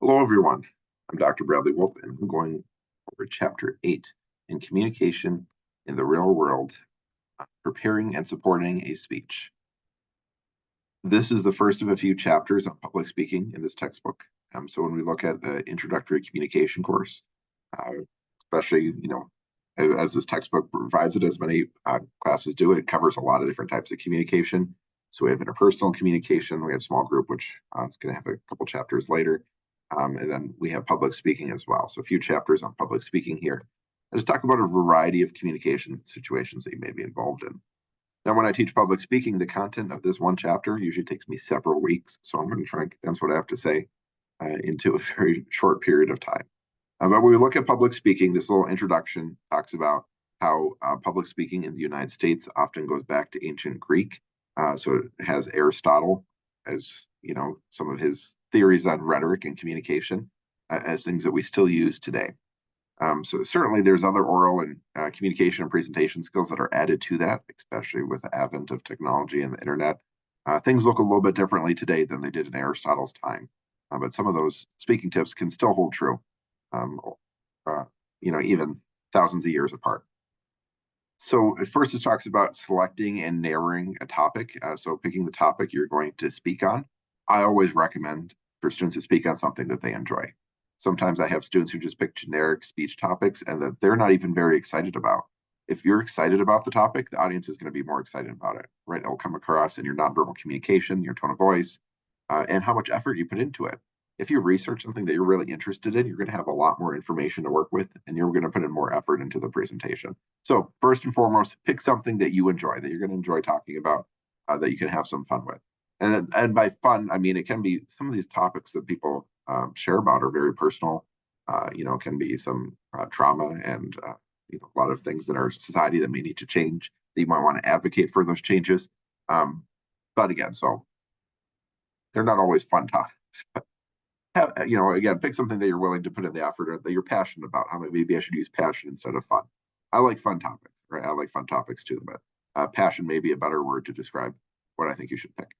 Hello, everyone. I'm Dr. Bradley Wolfe, and I'm going over Chapter 8 in Communication in the Real World, Preparing and Supporting a Speech. This is the first of a few chapters on public speaking in this textbook. So when we look at the introductory communication course, uh, especially, as this textbook provides it, as many classes do, it covers a lot of different types of communication. So we have interpersonal communication, we have small group, which is going to have a couple chapters later. And then we have public speaking as well. So a few chapters on public speaking here. I just talk about a variety of communication situations that you may be involved in. Now, when I teach public speaking, the content of this one chapter usually takes me several weeks. So I'm going to try and condense what I have to say into a very short period of time. But when we look at public speaking, this little introduction talks about how public speaking in the United States often goes back to ancient Greek. So it has Aristotle as, some of his theories on rhetoric and communication as things that we still use today. So certainly there's other oral and communication and presentation skills that are added to that, especially with the advent of technology and the internet. Things look a little bit differently today than they did in Aristotle's time, but some of those speaking tips can still hold true, even thousands of years apart. So first, it talks about selecting and narrowing a topic. So picking the topic you're going to speak on. I always recommend for students to speak on something that they enjoy. Sometimes I have students who just pick generic speech topics and that they're not even very excited about. If you're excited about the topic, the audience is going to be more excited about it, right? It'll come across in your nonverbal communication, your tone of voice, and how much effort you put into it. If you research something that you're really interested in, you're going to have a lot more information to work with, and you're going to put in more effort into the presentation. So first and foremost, pick something that you enjoy, that you're going to enjoy talking about, that you can have some fun with. And by fun, I mean, it can be some of these topics that people share about are very personal. Can be some trauma and a lot of things in our society that may need to change. That you might want to advocate for those changes. But again, so they're not always fun topics. Again, pick something that you're willing to put in the effort or that you're passionate about. Maybe I should use passion instead of fun. I like fun topics, right? I like fun topics too, but passion may be a better word to describe what I think you should pick.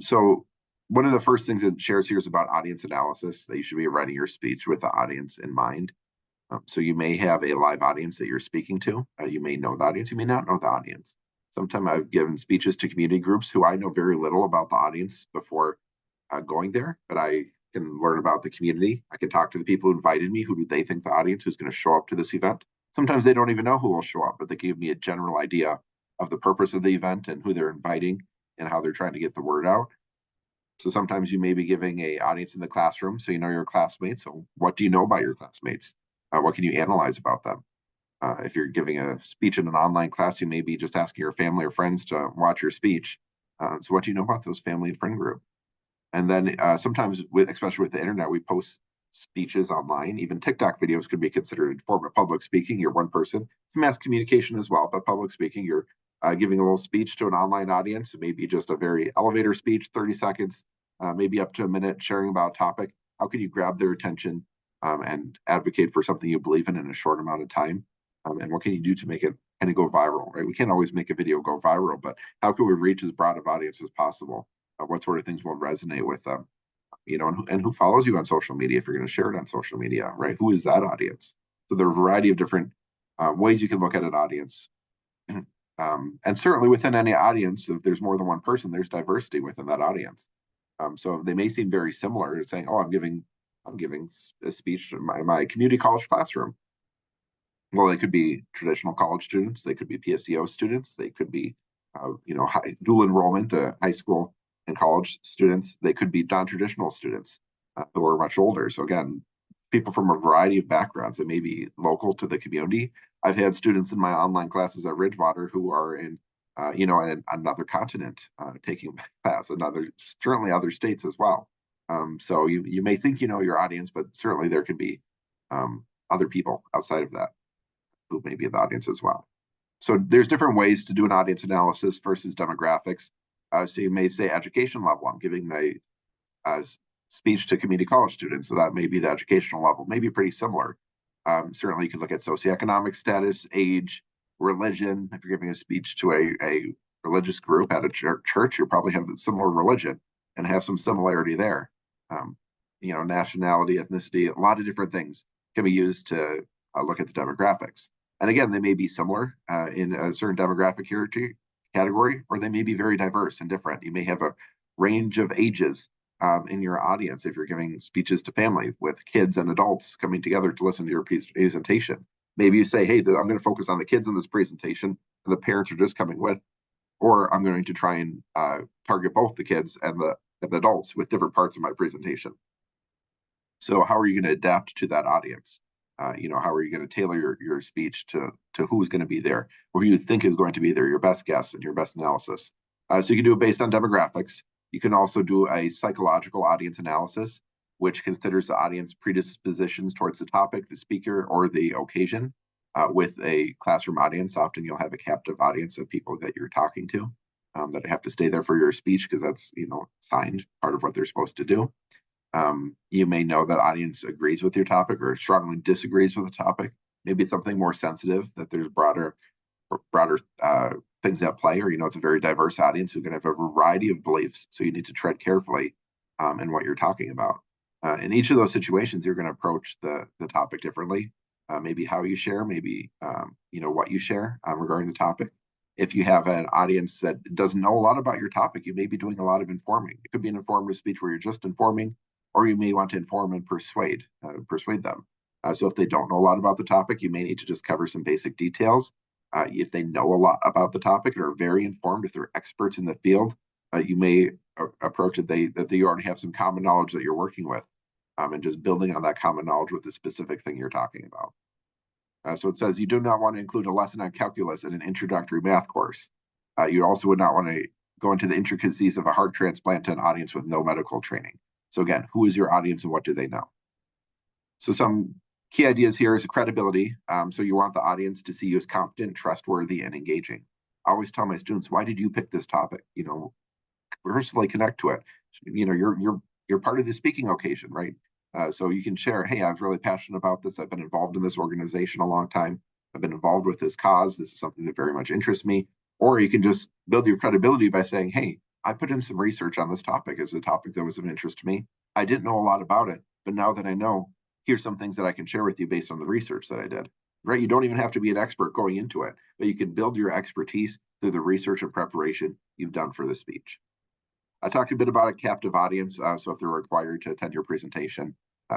So one of the first things it shares here is about audience analysis, that you should be writing your speech with the audience in mind. So you may have a live audience that you're speaking to. You may know the audience, you may not know the audience. Sometimes I've given speeches to community groups who I know very little about the audience before going there, but I can learn about the community. I can talk to the people who invited me. Who do they think the audience who's going to show up to this event? Sometimes they don't even know who will show up, but they give me a general idea of the purpose of the event and who they're inviting and how they're trying to get the word out. So sometimes you may be giving a audience in the classroom, so you know your classmates. So what do you know about your classmates? What can you analyze about them? If you're giving a speech in an online class, you may be just asking your family or friends to watch your speech. So what do you know about those family and friend group? And then sometimes, especially with the internet, we post speeches online. Even TikTok videos could be considered a form of public speaking. You're one person. It's mass communication as well, but public speaking, you're giving a little speech to an online audience, maybe just a very elevator speech, 30 seconds, maybe up to a minute, sharing about a topic. How can you grab their attention and advocate for something you believe in a short amount of time? And what can you do to make it kind of go viral, right? We can't always make a video go viral, but how can we reach as broad of audience as possible? What sort of things will resonate with them? And who follows you on social media if you're going to share it on social media, right? Who is that audience? So there are a variety of different ways you can look at an audience. And certainly within any audience, if there's more than one person, there's diversity within that audience. So they may seem very similar. It's saying, "Oh, I'm giving a speech in my community college classroom." Well, they could be traditional college students. They could be PSEO students. They could be, dual enrollment, high school and college students. They could be non-traditional students who are much older. So again, people from a variety of backgrounds that may be local to the community. I've had students in my online classes at Ridgewater who are in another continent taking class, certainly other states as well. So you may think you know your audience, but certainly there can be other people outside of that who may be in the audience as well. So there's different ways to do an audience analysis versus demographics. So you may say education level. I'm giving my speech to community college students, so that may be the educational level, maybe pretty similar. Certainly you can look at socioeconomic status, age, religion. If you're giving a speech to a religious group at a church, you probably have a similar religion and have some similarity there. nationality, ethnicity, a lot of different things can be used to look at the demographics. And again, they may be similar in a certain demographic category, or they may be very diverse and different. You may have a range of ages in your audience if you're giving speeches to family with kids and adults coming together to listen to your presentation. Maybe you say, hey, I'm going to focus on the kids in this presentation, and the parents are just coming with, or I'm going to try and target both the kids and the adults with different parts of my presentation. So how are you going to adapt to that audience? How are you going to tailor your speech to who's going to be there, or who you think is going to be there, your best guess and your best analysis. So you can do it based on demographics. You can also do a psychological audience analysis, which considers the audience predispositions towards the topic, the speaker, or the occasion. With a classroom audience, often you'll have a captive audience of people that you're talking to that have to stay there for your speech because that's signed part of what they're supposed to do. You may know that audience agrees with your topic or strongly disagrees with the topic. Maybe it's something more sensitive, that there's broader things at play, or it's a very diverse audience who can have a variety of beliefs. So you need to tread carefully in what you're talking about. In each of those situations, you're going to approach the topic differently. Maybe how you share, maybe what you share regarding the topic. If you have an audience that doesn't know a lot about your topic, you may be doing a lot of informing. It could be an informative speech where you're just informing, or you may want to inform and persuade them. So if they don't know a lot about the topic, you may need to just cover some basic details. If they know a lot about the topic and are very informed, if they're experts in the field, you may approach it that you already have some common knowledge that you're working with, and just building on that common knowledge with the specific thing you're talking about. So it says you do not want to include a lesson on calculus in an introductory math course. You also would not want to go into the intricacies of a heart transplant to an audience with no medical training. So again, who is your audience and what do they know? So some key ideas here is credibility. So you want the audience to see you as competent, trustworthy, and engaging. I always tell my students, why did you pick this topic? Personally connect to it. You're part of the speaking occasion, right? So you can share, hey, I was really passionate about this. I've been involved in this organization a long time. I've been involved with this cause. This is something that very much interests me. Or you can just build your credibility by saying, hey, I put in some research on this topic as a topic that was of interest to me. I didn't know a lot about it, but now that I know, here's some things that I can share with you based on the research that I did, right? You don't even have to be an expert going into it, but you can build your expertise through the research and preparation you've done for the speech. I talked a bit about a captive audience. So if they're required to attend your presentation,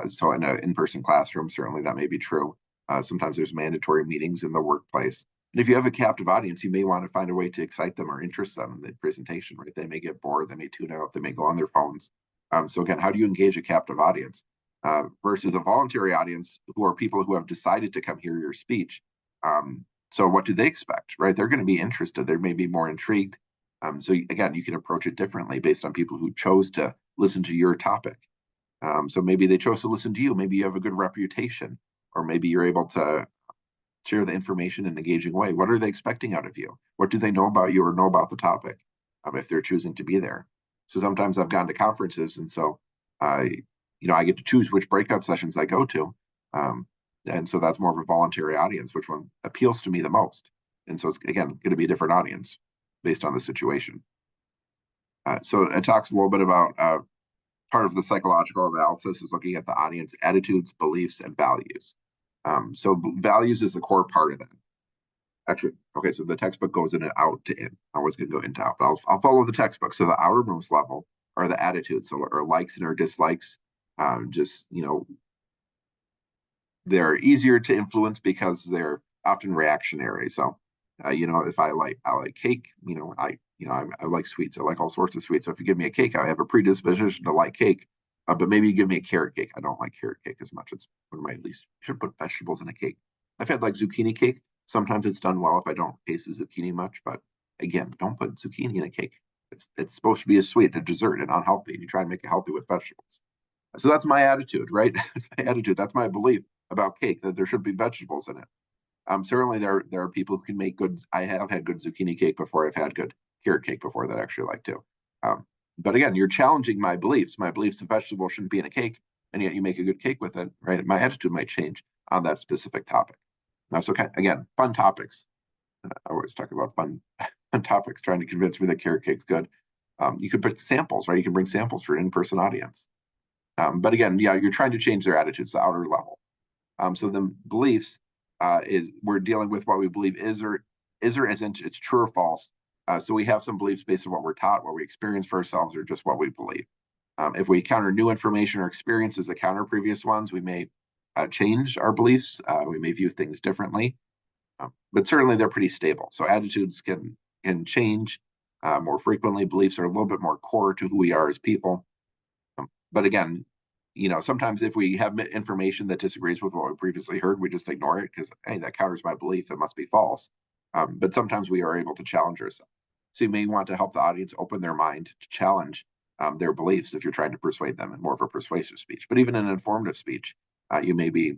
so in an in-person classroom, certainly that may be true. Sometimes there's mandatory meetings in the workplace. And if you have a captive audience, you may want to find a way to excite them or interest them in the presentation, right? They may get bored, they may tune out, they may go on their phones. So again, how do you engage a captive audience versus a voluntary audience who are people who have decided to come hear your speech? So what do they expect, right? They're going to be interested. They may be more intrigued. So again, you can approach it differently based on people who chose to listen to your topic. So maybe they chose to listen to you. Maybe you have a good reputation, or maybe you're able to share the information in an engaging way. What are they expecting out of you? What do they know about you or know about the topic if they're choosing to be there? So sometimes I've gone to conferences, and so I get to choose which breakout sessions I go to. And so that's more of a voluntary audience, which one appeals to me the most. And so it's, again, going to be a different audience based on the situation. So it talks a little bit about part of the psychological analysis is looking at the audience attitudes, beliefs, and values. So values is the core part of that. Actually, okay, so the textbook goes in and out to in. I was going to go into out, but I'll follow the textbook. So the outermost level are the attitudes, so or likes and or dislikes. They're easier to influence because they're often reactionary. So, if I like cake, I like sweets. I like all sorts of sweets. So if you give me a cake, I have a predisposition to like cake. But maybe you give me a carrot cake. I don't like carrot cake as much. It's one of my least. You should put vegetables in a cake. I've had like zucchini cake. Sometimes it's done well if I don't taste the zucchini much. But again, don't put zucchini in a cake. It's supposed to be a sweet, a dessert, and unhealthy. And you try and make it healthy with vegetables. So that's my attitude, right? That's my attitude. That's my belief about cake, that there should be vegetables in it. Certainly there are people who can make good. I have had good zucchini cake before. I've had good carrot cake before that I actually like too. But again, you're challenging my beliefs. My beliefs that vegetables shouldn't be in a cake, and yet you make a good cake with it, right? My attitude might change on that specific topic. Now, so again, fun topics. I always talk about fun topics, trying to convince me that carrot cake's good. You could put samples, right? You can bring samples for an in-person audience. But again, yeah, you're trying to change their attitudes, the outer level. So the beliefs is we're dealing with what we believe is or isn't. It's true or false. So we have some beliefs based on what we're taught, what we experience for ourselves, or just what we believe. If we encounter new information or experiences that counter previous ones, we may change our beliefs. We may view things differently, but certainly they're pretty stable. So attitudes can change more frequently. Beliefs are a little bit more core to who we are as people. But again, sometimes if we have information that disagrees with what we previously heard, we just ignore it because, hey, that counters my belief. It must be false. But sometimes we are able to challenge ourselves. So you may want to help the audience open their mind to challenge their beliefs if you're trying to persuade them in more of a persuasive speech. But even in an informative speech, you may be,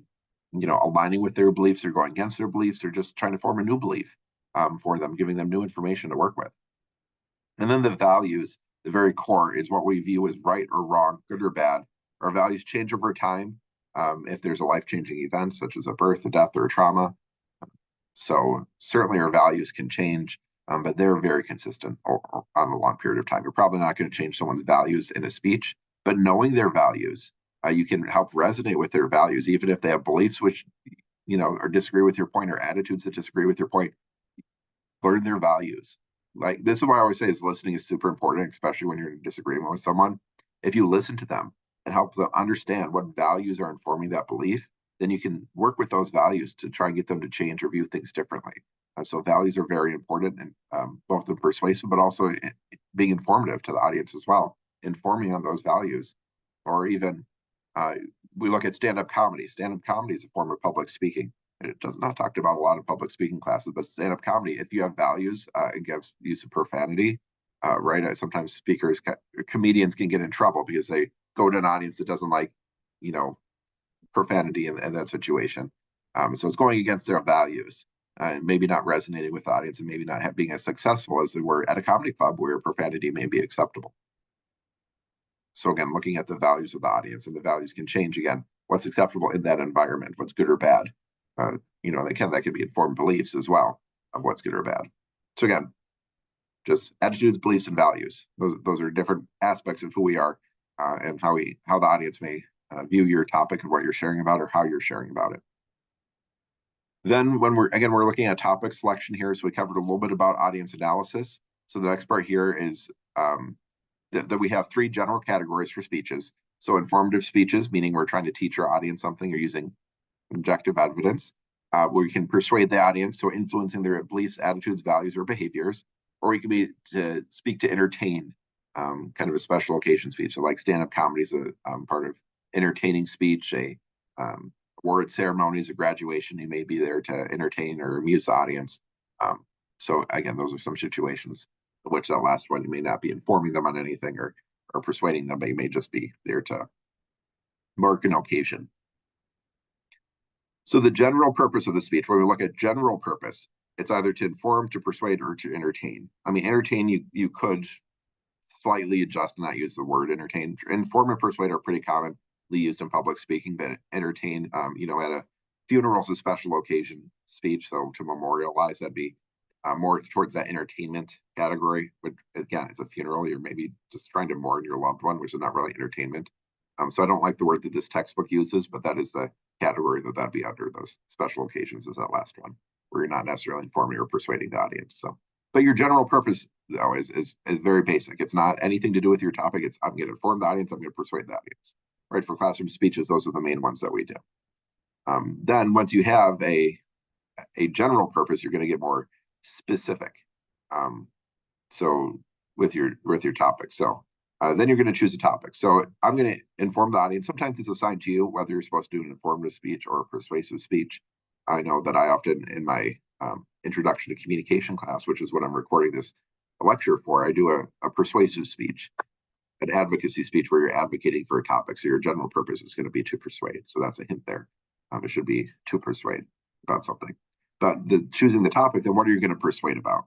aligning with their beliefs or going against their beliefs or just trying to form a new belief for them, giving them new information to work with. And then the values, the very core, is what we view as right or wrong, good or bad. Our values change over time if there's a life-changing event, such as a birth, a death, or a trauma. So certainly our values can change, but they're very consistent on a long period of time. You're probably not going to change someone's values in a speech, but knowing their values, you can help resonate with their values, even if they have beliefs which, or disagree with your point or attitudes that disagree with your point. Learn their values. Like this is why I always say is listening is super important, especially when you're in disagreement with someone. If you listen to them and help them understand what values are informing that belief, then you can work with those values to try and get them to change or view things differently. So values are very important, and both in persuasive, but also being informative to the audience as well, informing on those values, or even uh, we look at stand-up comedy. Stand-up comedy is a form of public speaking. It does not talked about a lot of public speaking classes, but stand-up comedy, if you have values against use of profanity, right? Sometimes comedians can get in trouble because they go to an audience that doesn't like, you know, profanity in that situation. So it's going against their values, maybe not resonating with the audience, and maybe not being as successful as they were at a comedy club where profanity may be acceptable. So again, looking at the values of the audience, and the values can change again. What's acceptable in that environment? What's good or bad? That can be informed beliefs as well of what's good or bad. So again, just attitudes, beliefs, and values. Those are different aspects of who we are, and how the audience may view your topic and what you're sharing about, or how you're sharing about it. Then when we're looking at topic selection here, so we covered a little bit about audience analysis. So the next part here is that we have three general categories for speeches. So informative speeches, meaning we're trying to teach our audience something or using objective evidence, where we can persuade the audience, so influencing their beliefs, attitudes, values, or behaviors, or we can be to speak to entertain, kind of a special occasion speech. So like stand-up comedy is a part of entertaining speech, a award ceremonies, a graduation, you may be there to entertain or amuse the audience. So again, those are some situations in which that last one, you may not be informing them on anything or persuading them, but you may just be there to mark an occasion. So the general purpose of the speech, when we look at general purpose, it's either to inform, to persuade, or to entertain. I mean, entertain, you could slightly adjust and not use the word entertain. Inform and persuade are pretty commonly used in public speaking, but entertain, at a funeral's a special occasion speech, so to memorialize, that'd be more towards that entertainment category. But again, it's a funeral, you're maybe just trying to mourn your loved one, which is not really entertainment. So I don't like the word that this textbook uses, but that is the category that'd be under. Those special occasions is that last one, where you're not necessarily informing or persuading the audience. So, but your general purpose, though, is very basic. It's not anything to do with your topic. It's I'm going to inform the audience, I'm going to persuade the audience. Right? For classroom speeches, those are the main ones that we do. Then once you have a general purpose, you're going to get more specific. So with your topic. So then you're going to choose a topic. So I'm going to inform the audience. Sometimes it's assigned to you whether you're supposed to do an informative speech or a persuasive speech. I know that I often, in my introduction to communication class, which is what I'm recording this lecture for, I do a persuasive speech, an advocacy speech where you're advocating for a topic. So your general purpose is going to be to persuade. So that's a hint there. It should be to persuade about something. But choosing the topic, then what are you going to persuade about?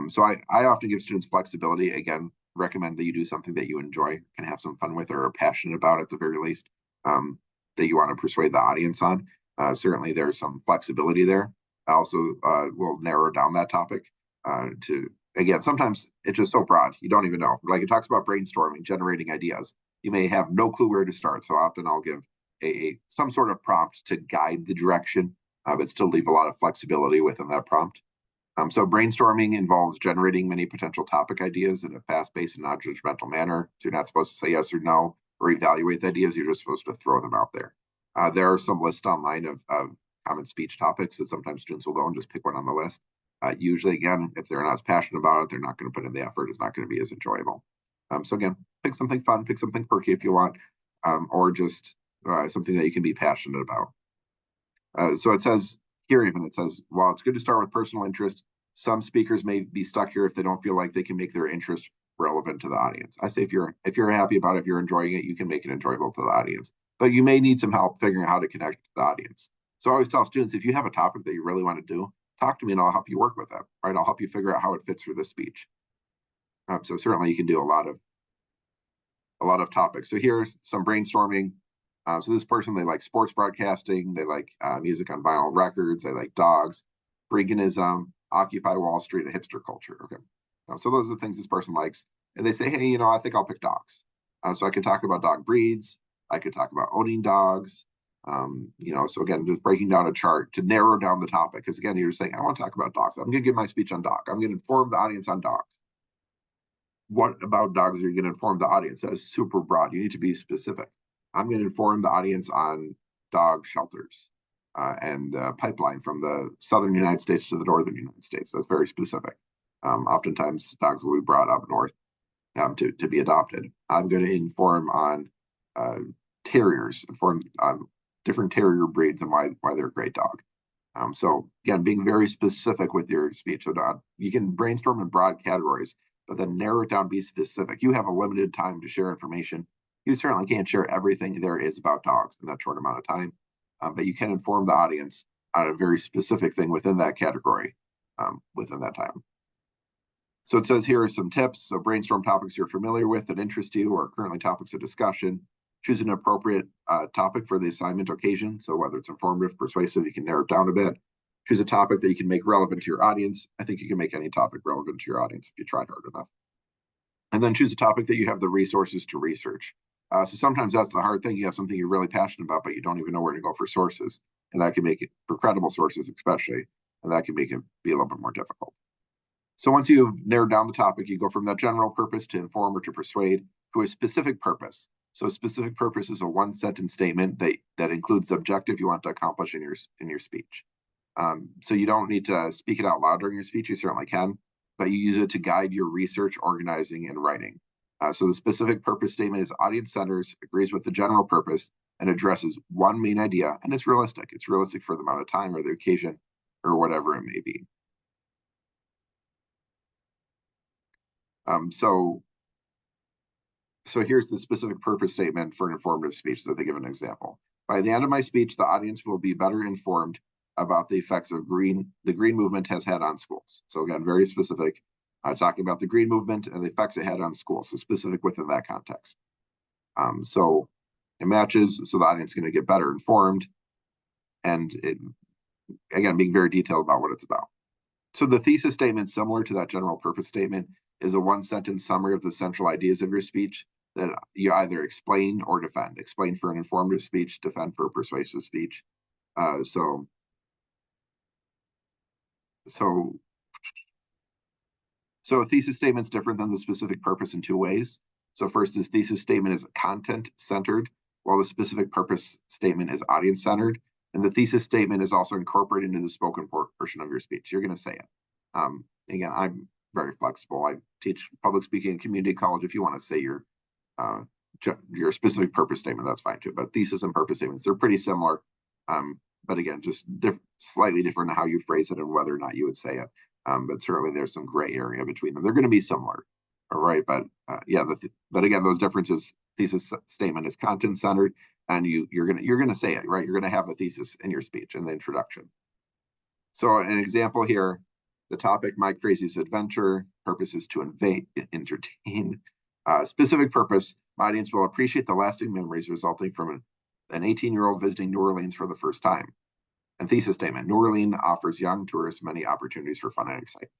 So I often give students flexibility. Again, recommend that you do something that you enjoy, can have some fun with, or are passionate about at the very least, that you want to persuade the audience on. Certainly there's some flexibility there. I also will narrow down that topic to, again, sometimes it's just so broad, you don't even know. Like it talks about brainstorming, generating ideas. you may have no clue where to start. So often I'll give some sort of prompt to guide the direction, but still leave a lot of flexibility within that prompt. So brainstorming involves generating many potential topic ideas in a fast-paced and non-judgmental manner. So you're not supposed to say yes or no or evaluate the ideas. You're just supposed to throw them out there. There are some lists online of common speech topics that sometimes students will go and just pick one on the list. Usually, again, if they're not as passionate about it, they're not going to put in the effort. It's not going to be as enjoyable. So again, pick something fun, pick something quirky if you want, or just something that you can be passionate about. So it says here, even it says, while it's good to start with personal interest, some speakers may be stuck here if they don't feel like they can make their interest relevant to the audience. I say if you're happy about it, if you're enjoying it, you can make it enjoyable to the audience. But you may need some help figuring out how to connect to the audience. So I always tell students, if you have a topic that you really want to do, talk to me and I'll help you work with it. Right? I'll help you figure out how it fits for this speech. So certainly you can do a lot of topics. So here's some brainstorming. So this person, they like sports broadcasting, they like music on vinyl records, they like dogs, veganism, Occupy Wall Street, a hipster culture. Okay. So those are the things this person likes. And they say, hey, I think I'll pick dogs. So I could talk about dog breeds. I could talk about owning dogs. So again, just breaking down a chart to narrow down the topic. Because again, you're saying, I want to talk about dogs. I'm going to give my speech on dog. I'm going to inform the audience on dogs. What about dogs are you going to inform the audience? That is super broad. You need to be specific. I'm going to inform the audience on dog shelters and pipeline from the southern United States to the northern United States. That's very specific. Oftentimes, dogs will be brought up north to be adopted. I'm going to inform on terriers, inform on different terrier breeds and why they're a great dog. So again, being very specific with your speech. So you can brainstorm in broad categories, but then narrow it down, be specific. You have a limited time to share information. You certainly can't share everything there is about dogs in that short amount of time, but you can inform the audience on a very specific thing within that category within that time. So it says here are some tips. So brainstorm topics you're familiar with that interest you or currently topics of discussion. Choose an appropriate topic for the assignment occasion. So whether it's informative, persuasive, you can narrow it down a bit. Choose a topic that you can make relevant to your audience. I think you can make any topic relevant to your audience if you try hard enough. And then choose a topic that you have the resources to research. So sometimes that's the hard thing. You have something you're really passionate about, but you don't even know where to go for sources. And that can make it, for credible sources especially, and that can make it be a little bit more difficult. So once you've narrowed down the topic, you go from that general purpose to inform or to persuade to a specific purpose. So a specific purpose is a one-sentence statement that includes the objective you want to accomplish in your speech. So you don't need to speak it out loud during your speech. You certainly can, but you use it to guide your research, organizing, and writing. So the specific purpose statement is audience-centered, agrees with the general purpose, and addresses one main idea, and it's realistic. It's realistic for the amount of time or the occasion or whatever it may be. So here's the specific purpose statement for an informative speech. So they give an example. By the end of my speech, the audience will be better informed about the effects of the green movement has had on schools. So again, very specific, talking about the green movement and the effects it had on schools. So specific within that context. So it matches, so the audience is going to get better informed, and again, being very detailed about what it's about. So the thesis statement, similar to that general purpose statement, is a one-sentence summary of the central ideas of your speech that you either explain or defend. Explain for an informative speech, defend for a persuasive speech. So a thesis statement is different than the specific purpose in two ways. So first, this thesis statement is content-centered, while the specific purpose statement is audience-centered. And the thesis statement is also incorporated into the spoken portion of your speech. You're going to say it. Again, I'm very flexible. I teach public speaking in community college. If you want to say your specific purpose statement, that's fine too. But thesis and purpose statements, they're pretty similar. But again, just slightly different in how you phrase it and whether or not you would say it. But certainly there's some gray area between them. They're going to be similar. All right. But but again, those differences, thesis statement is content centered, and you're going to say it, right? You're going to have a thesis in your speech in the introduction. So an example here, the topic, Mike Crazy's adventure, purpose is to entertain. Specific purpose, my audience will appreciate the lasting memories resulting from an 18-year-old visiting New Orleans for the first time. And thesis statement, New Orleans offers young tourists many opportunities for fun and excitement.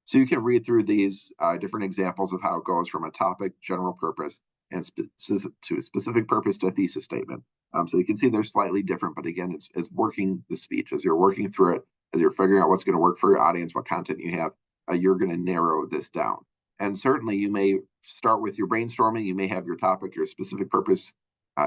So you can read through these different examples of how it goes from a topic, general purpose, and to a specific purpose to a thesis statement. So you can see they're slightly different, but again, it's working the speech as you're working through it, as you're figuring out what's going to work for your audience, what content you have, you're going to narrow this down. And certainly you may start with your brainstorming, you may have your topic, your specific purpose,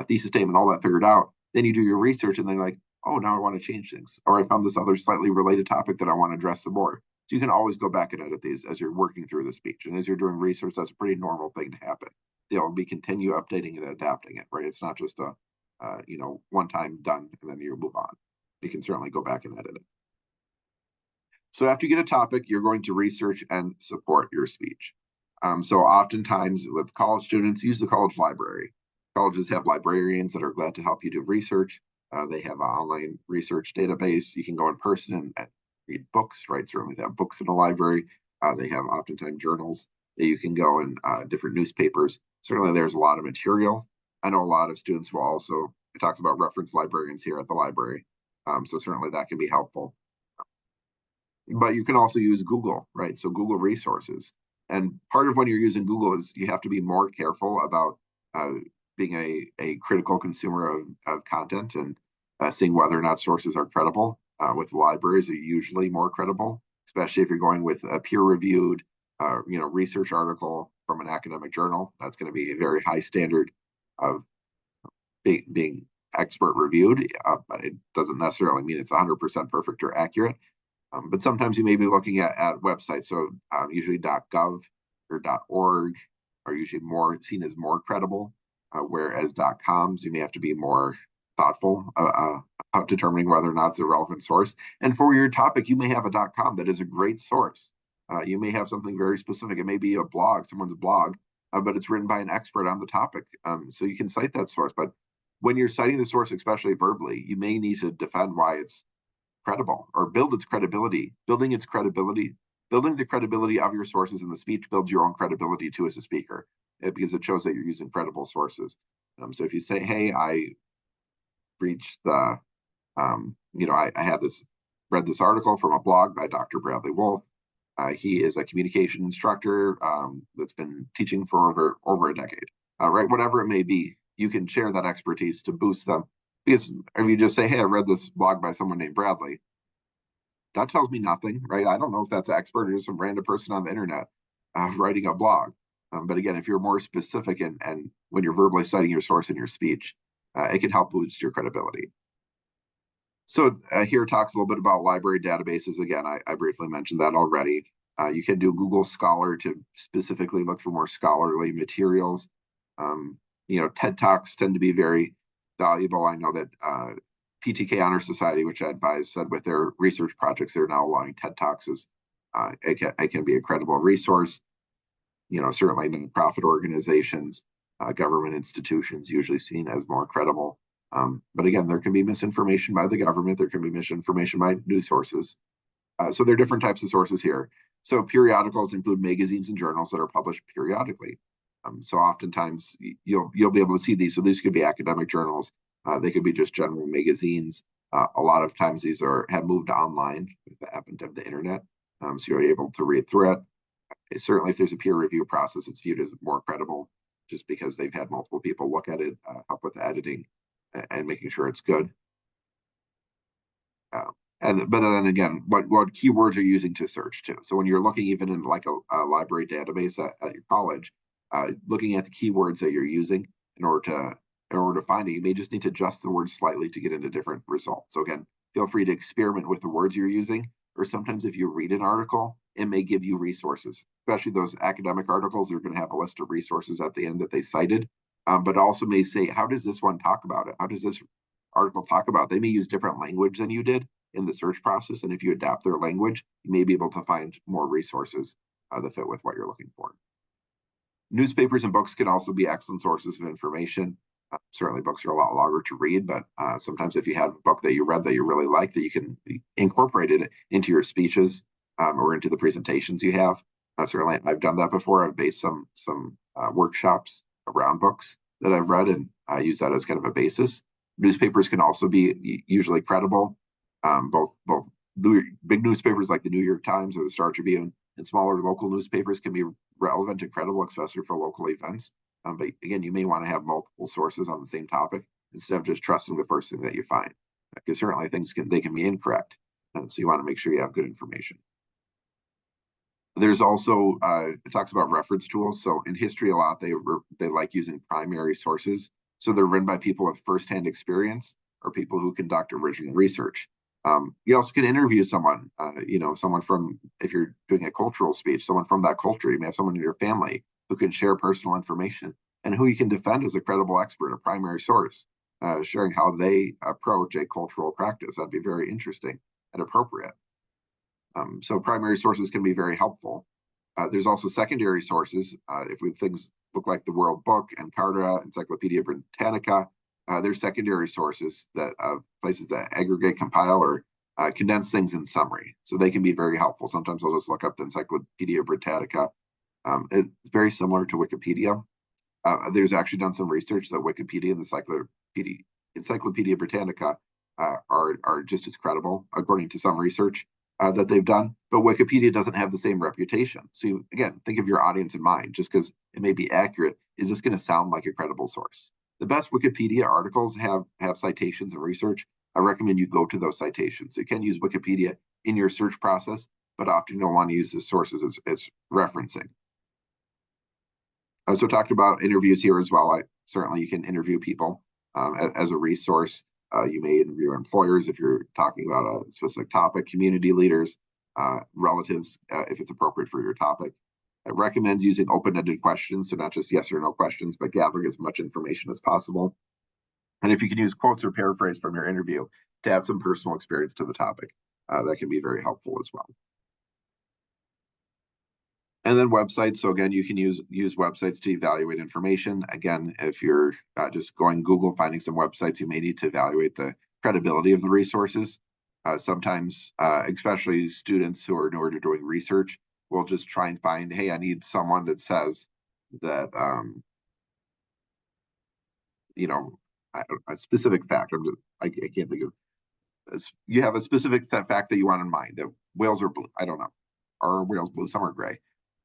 thesis statement, all that figured out. Then you do your research and then you're like, oh, now I want to change things. Or I found this other slightly related topic that I want to address some more. So you can always go back and edit these as you're working through the speech. And as you're doing research, that's a pretty normal thing to happen. They'll be continue updating and adapting it, right? It's not just a, one time done and then you move on. You can certainly go back and edit it. So after you get a topic, you're going to research and support your speech. So oftentimes with college students, use the college library. Colleges have librarians that are glad to help you do research. They have an online research database. You can go in person and read books, right? Certainly they have books in the library. They have oftentimes journals that you can go in, different newspapers. Certainly there's a lot of material. I know a lot of students will also, it talks about reference librarians here at the library. So certainly that can be helpful. But you can also use Google, right? So Google resources. And part of when you're using Google is you have to be more careful about being a critical consumer of content and seeing whether or not sources are credible. With libraries, are usually more credible, especially if you're going with a peer-reviewed, research article from an academic journal. That's going to be a very high standard of being expert reviewed, but it doesn't necessarily mean it's 100% perfect or accurate. But sometimes you may be looking at websites. So usually .gov or .org are usually more seen as more credible, whereas .coms, you may have to be more thoughtful about determining whether or not it's a relevant source. And for your topic, you may have a .com that is a great source. You may have something very specific. It may be a blog, someone's blog, but it's written by an expert on the topic. So you can cite that source. But when you're citing the source, especially verbally, you may need to defend why it's credible or build its credibility. Building the credibility of your sources in the speech builds your own credibility too as a speaker, because it shows that you're using credible sources. So if you say, hey, I reached the, I read this article from a blog by Dr. Bradley Wolfe. He is a communication instructor that's been teaching for over a decade, right? Whatever it may be, you can share that expertise to boost them. Because if you just say, hey, I read this blog by someone named Bradley, that tells me nothing, right? I don't know if that's an expert or just some random person on the internet writing a blog. But again, if you're more specific and when you're verbally citing your source in your speech, it can help boost your credibility. So here it talks a little bit about library databases. Again, I briefly mentioned that already. You can do Google Scholar to specifically look for more scholarly materials. TED Talks tend to be very valuable. I know that PTK Honor Society, which I advise, said with their research projects, they're now allowing TED Talks as it can be a credible resource. Certainly nonprofit organizations, government institutions, usually seen as more credible. But again, there can be misinformation by the government. There can be misinformation by news sources. So there are different types of sources here. So periodicals include magazines and journals that are published periodically. So oftentimes you'll be able to see these. So these could be academic journals. They could be just general magazines. A lot of times these have moved online with the advent of the internet. So you're able to read through it. Certainly if there's a peer review process, it's viewed as more credible just because they've had multiple people look at it, help with editing and making sure it's good. But then again, what keywords are you using to search too? So when you're looking even in like a library database at your college, looking at the keywords that you're using in order to find it, you may just need to adjust the words slightly to get into different results. So again, feel free to experiment with the words you're using, or sometimes if you read an article, it may give you resources, especially those academic articles. They're going to have a list of resources at the end that they cited, but also may say, how does this one talk about it? How does this article talk about it? They may use different language than you did in the search process. And if you adapt their language, you may be able to find more resources that fit with what you're looking for. Newspapers and books can also be excellent sources of information. Certainly books are a lot longer to read, but sometimes if you have a book that you read that you really like, that you can incorporate it into your speeches or into the presentations you have. Certainly I've done that before. I've based some workshops around books that I've read, and I use that as kind of a basis. Newspapers can also be usually credible. Both big newspapers like the New York Times or the Star Tribune and smaller local newspapers can be relevant and credible, especially for local events. But again, you may want to have multiple sources on the same topic instead of just trusting the first thing that you find, because certainly they can be incorrect. So you want to make sure you have good information. There's also it talks about reference tools. So in history, a lot they like using primary sources. So they're written by people with firsthand experience or people who conduct original research. You also can interview someone, someone from, if you're doing a cultural speech, someone from that culture. You may have someone in your family who can share personal information and who you can defend as a credible expert, a primary source, sharing how they approach a cultural practice. That'd be very interesting and appropriate. So primary sources can be very helpful. There's also secondary sources. If we things look like the World Book, Encarta, Encyclopedia Britannica, there's secondary sources that places that aggregate, compile, or condense things in summary. So they can be very helpful. Sometimes I'll just look up the Encyclopedia Britannica. It's very similar to Wikipedia. There's actually done some research that Wikipedia and the Encyclopedia Britannica are just as credible, according to some research that they've done. But Wikipedia doesn't have the same reputation. So again, think of your audience in mind. Just because it may be accurate, is this going to sound like a credible source? The best Wikipedia articles have citations and research. I recommend you go to those citations. You can use Wikipedia in your search process, but often you don't want to use the sources as referencing. I also talked about interviews here as well. Certainly you can interview people as a resource. You may interview employers if you're talking about a specific topic, community leaders, relatives, if it's appropriate for your topic. I recommend using open-ended questions, so not just yes or no questions, but gathering as much information as possible. And if you can use quotes or paraphrase from your interview to add some personal experience to the topic, that can be very helpful as well. And then websites. So again, you can use websites to evaluate information. Again, if you're just going Google, finding some websites, you may need to evaluate the credibility of the resources. Sometimes, especially students who are newer to doing research, will just try and find, hey, I need someone that says that, a specific fact. I can't think of. You have a specific fact that you want in mind, that whales are blue. I don't know. Are whales blue? Some are gray.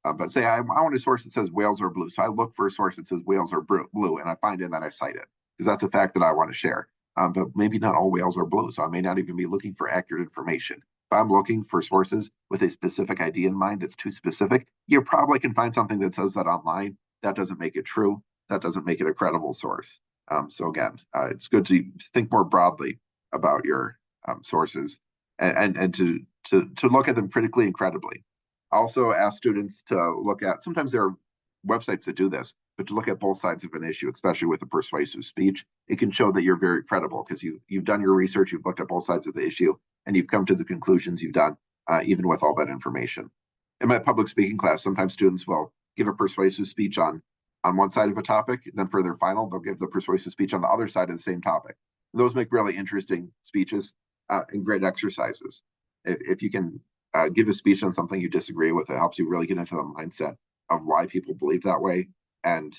But say I want a source that says whales are blue. So I look for a source that says whales are blue, and I find it and then I cite it because that's a fact that I want to share. But maybe not all whales are blue. So I may not even be looking for accurate information. If I'm looking for sources with a specific idea in mind that's too specific, you probably can find something that says that online. That doesn't make it true. That doesn't make it a credible source. So again, it's good to think more broadly about your sources and to look at them critically and credibly. Also ask students to look at, sometimes there are websites that do this, but to look at both sides of an issue, especially with a persuasive speech. It can show that you're very credible because you've done your research, you've looked at both sides of the issue, and you've come to the conclusions you've done, even with all that information. In my public speaking class, sometimes students will give a persuasive speech on one side of a topic, then for their final, they'll give the persuasive speech on the other side of the same topic. And those make really interesting speeches and great exercises. If you can give a speech on something you disagree with, it helps you really get into the mindset of why people believe that way and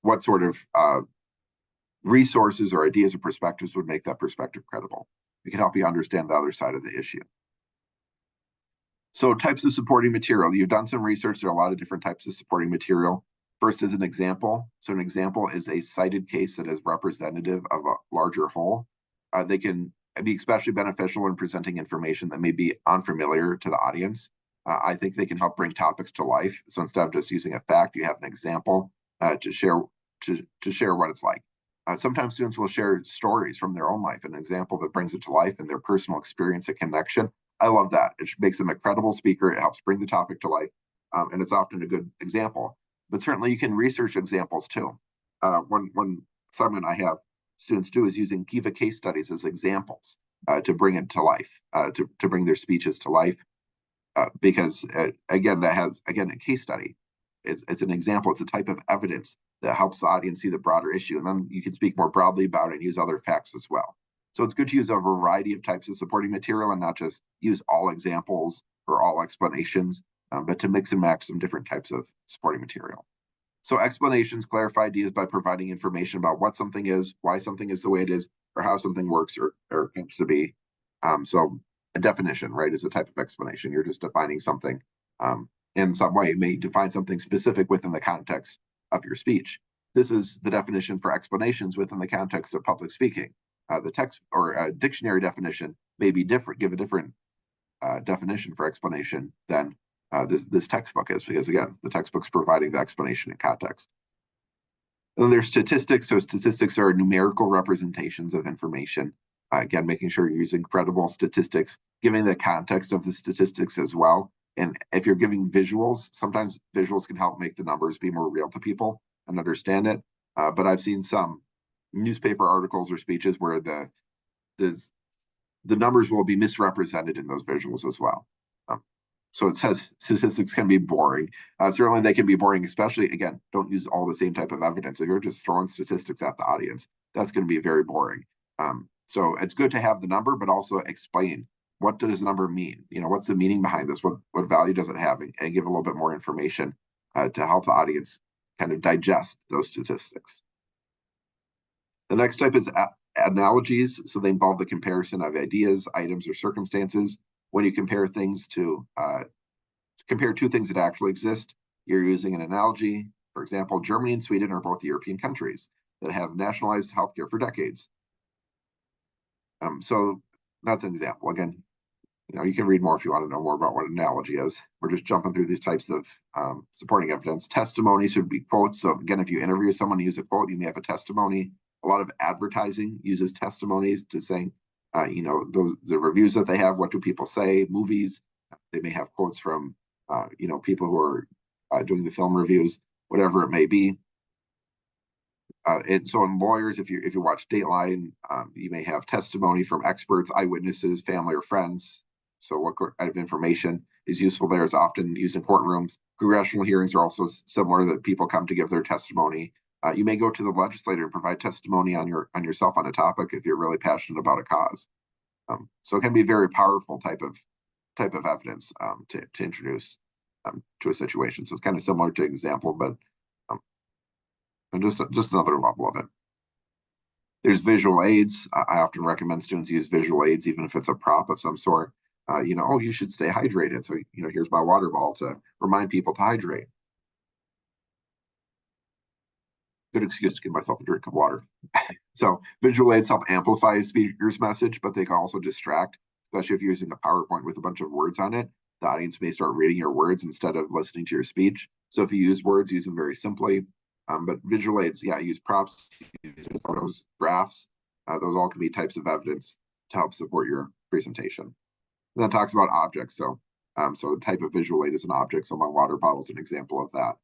what sort of resources or ideas or perspectives would make that perspective credible. It can help you understand the other side of the issue. So types of supporting material. You've done some research. There are a lot of different types of supporting material. First is an example. So an example is a cited case that is representative of a larger whole. They can be especially beneficial when presenting information that may be unfamiliar to the audience. I think they can help bring topics to life. So instead of just using a fact, you have an example to share what it's like. Sometimes students will share stories from their own life, an example that brings it to life and their personal experience and connection. I love that. It makes them a credible speaker. It helps bring the topic to life, and it's often a good example. But certainly you can research examples too. One segment I have students do is using Kiva case studies as examples to bring it to life, to bring their speeches to life. Because again, that has, again, a case study. It's an example. It's a type of evidence that helps the audience see the broader issue. And then you can speak more broadly about it and use other facts as well. So it's good to use a variety of types of supporting material and not just use all examples or all explanations, but to mix and match some different types of supporting material. So explanations clarify ideas by providing information about what something is, why something is the way it is, or how something works or comes to be. So a definition, right, is a type of explanation. You're just defining something in some way. You may define something specific within the context of your speech. This is the definition for explanations within the context of public speaking. The text or dictionary definition may be different, give a different definition for explanation than this textbook is, because again, the textbook's providing the explanation and context. And then there's statistics. So statistics are numerical representations of information. Again, making sure you're using credible statistics, giving the context of the statistics as well. And if you're giving visuals, sometimes visuals can help make the numbers be more real to people and understand it. But I've seen some newspaper articles or speeches where the numbers will be misrepresented in those visuals as well. So it says statistics can be boring. Certainly they can be boring, especially, again, don't use all the same type of evidence. If you're just throwing statistics at the audience, that's going to be very boring. So it's good to have the number, but also explain, what does the number mean? What's the meaning behind this? What value does it have? And give a little bit more information to help the audience kind of digest those statistics. The next type is analogies. So they involve the comparison of ideas, items, or circumstances. When you compare things to compare two things that actually exist, you're using an analogy. For example, Germany and Sweden are both European countries that have nationalized healthcare for decades. So that's an example. Again, you can read more if you want to know more about what an analogy is. We're just jumping through these types of supporting evidence. Testimonies would be quotes. So again, if you interview someone, use a quote, you may have a testimony. A lot of advertising uses testimonies to say, the reviews that they have, what do people say? Movies, they may have quotes from, people who are doing the film reviews, whatever it may be. And so in lawyers, if you watch Dateline, you may have testimony from experts, eyewitnesses, family, or friends. So what kind of information is useful there is often used in courtrooms. Congressional hearings are also similar, that people come to give their testimony. You may go to the legislator and provide testimony on yourself on a topic if you're really passionate about a cause. So it can be a very powerful type of evidence to introduce to a situation. So it's kind of similar to example, but just another level of it. There's visual aids. I often recommend students use visual aids, even if it's a prop of some sort. You should stay hydrated. So here's my water bottle to remind people to hydrate. Good excuse to give myself a drink of water. So visual aids help amplify a speaker's message, but they can also distract, especially if you're using a PowerPoint with a bunch of words on it. The audience may start reading your words instead of listening to your speech. So if you use words, use them very simply. But visual aids, use props, use photos, graphs. Those all can be types of evidence to help support your presentation. And that talks about objects. So a type of visual aid is an object. So my water bottle is an example of that.